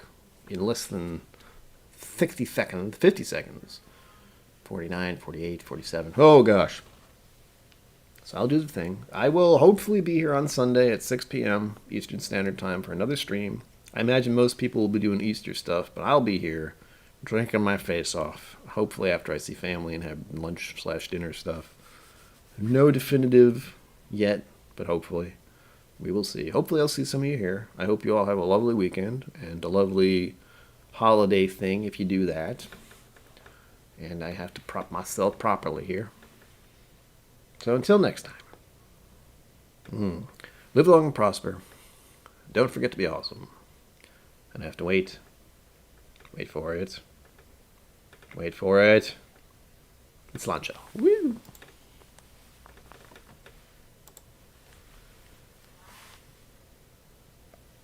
in less than 50 seconds, 49, 48, 47. Oh gosh. So I'll do the thing. I will hopefully be here on Sunday at 6 p.m. Eastern Standard Time for another stream. I imagine most people will be doing Easter stuff, but I'll be here drinking my face off. Hopefully after I see family and have lunch/dinner stuff. No definitive yet, but hopefully. We will see. Hopefully I'll see some of you here. I hope you all have a lovely weekend and a lovely holiday thing if you do that. And I have to prop myself properly here. So until next time, live long and prosper. Don't forget to be awesome. And I have to wait. Wait for it. Wait for it. It's Lancho. Woo!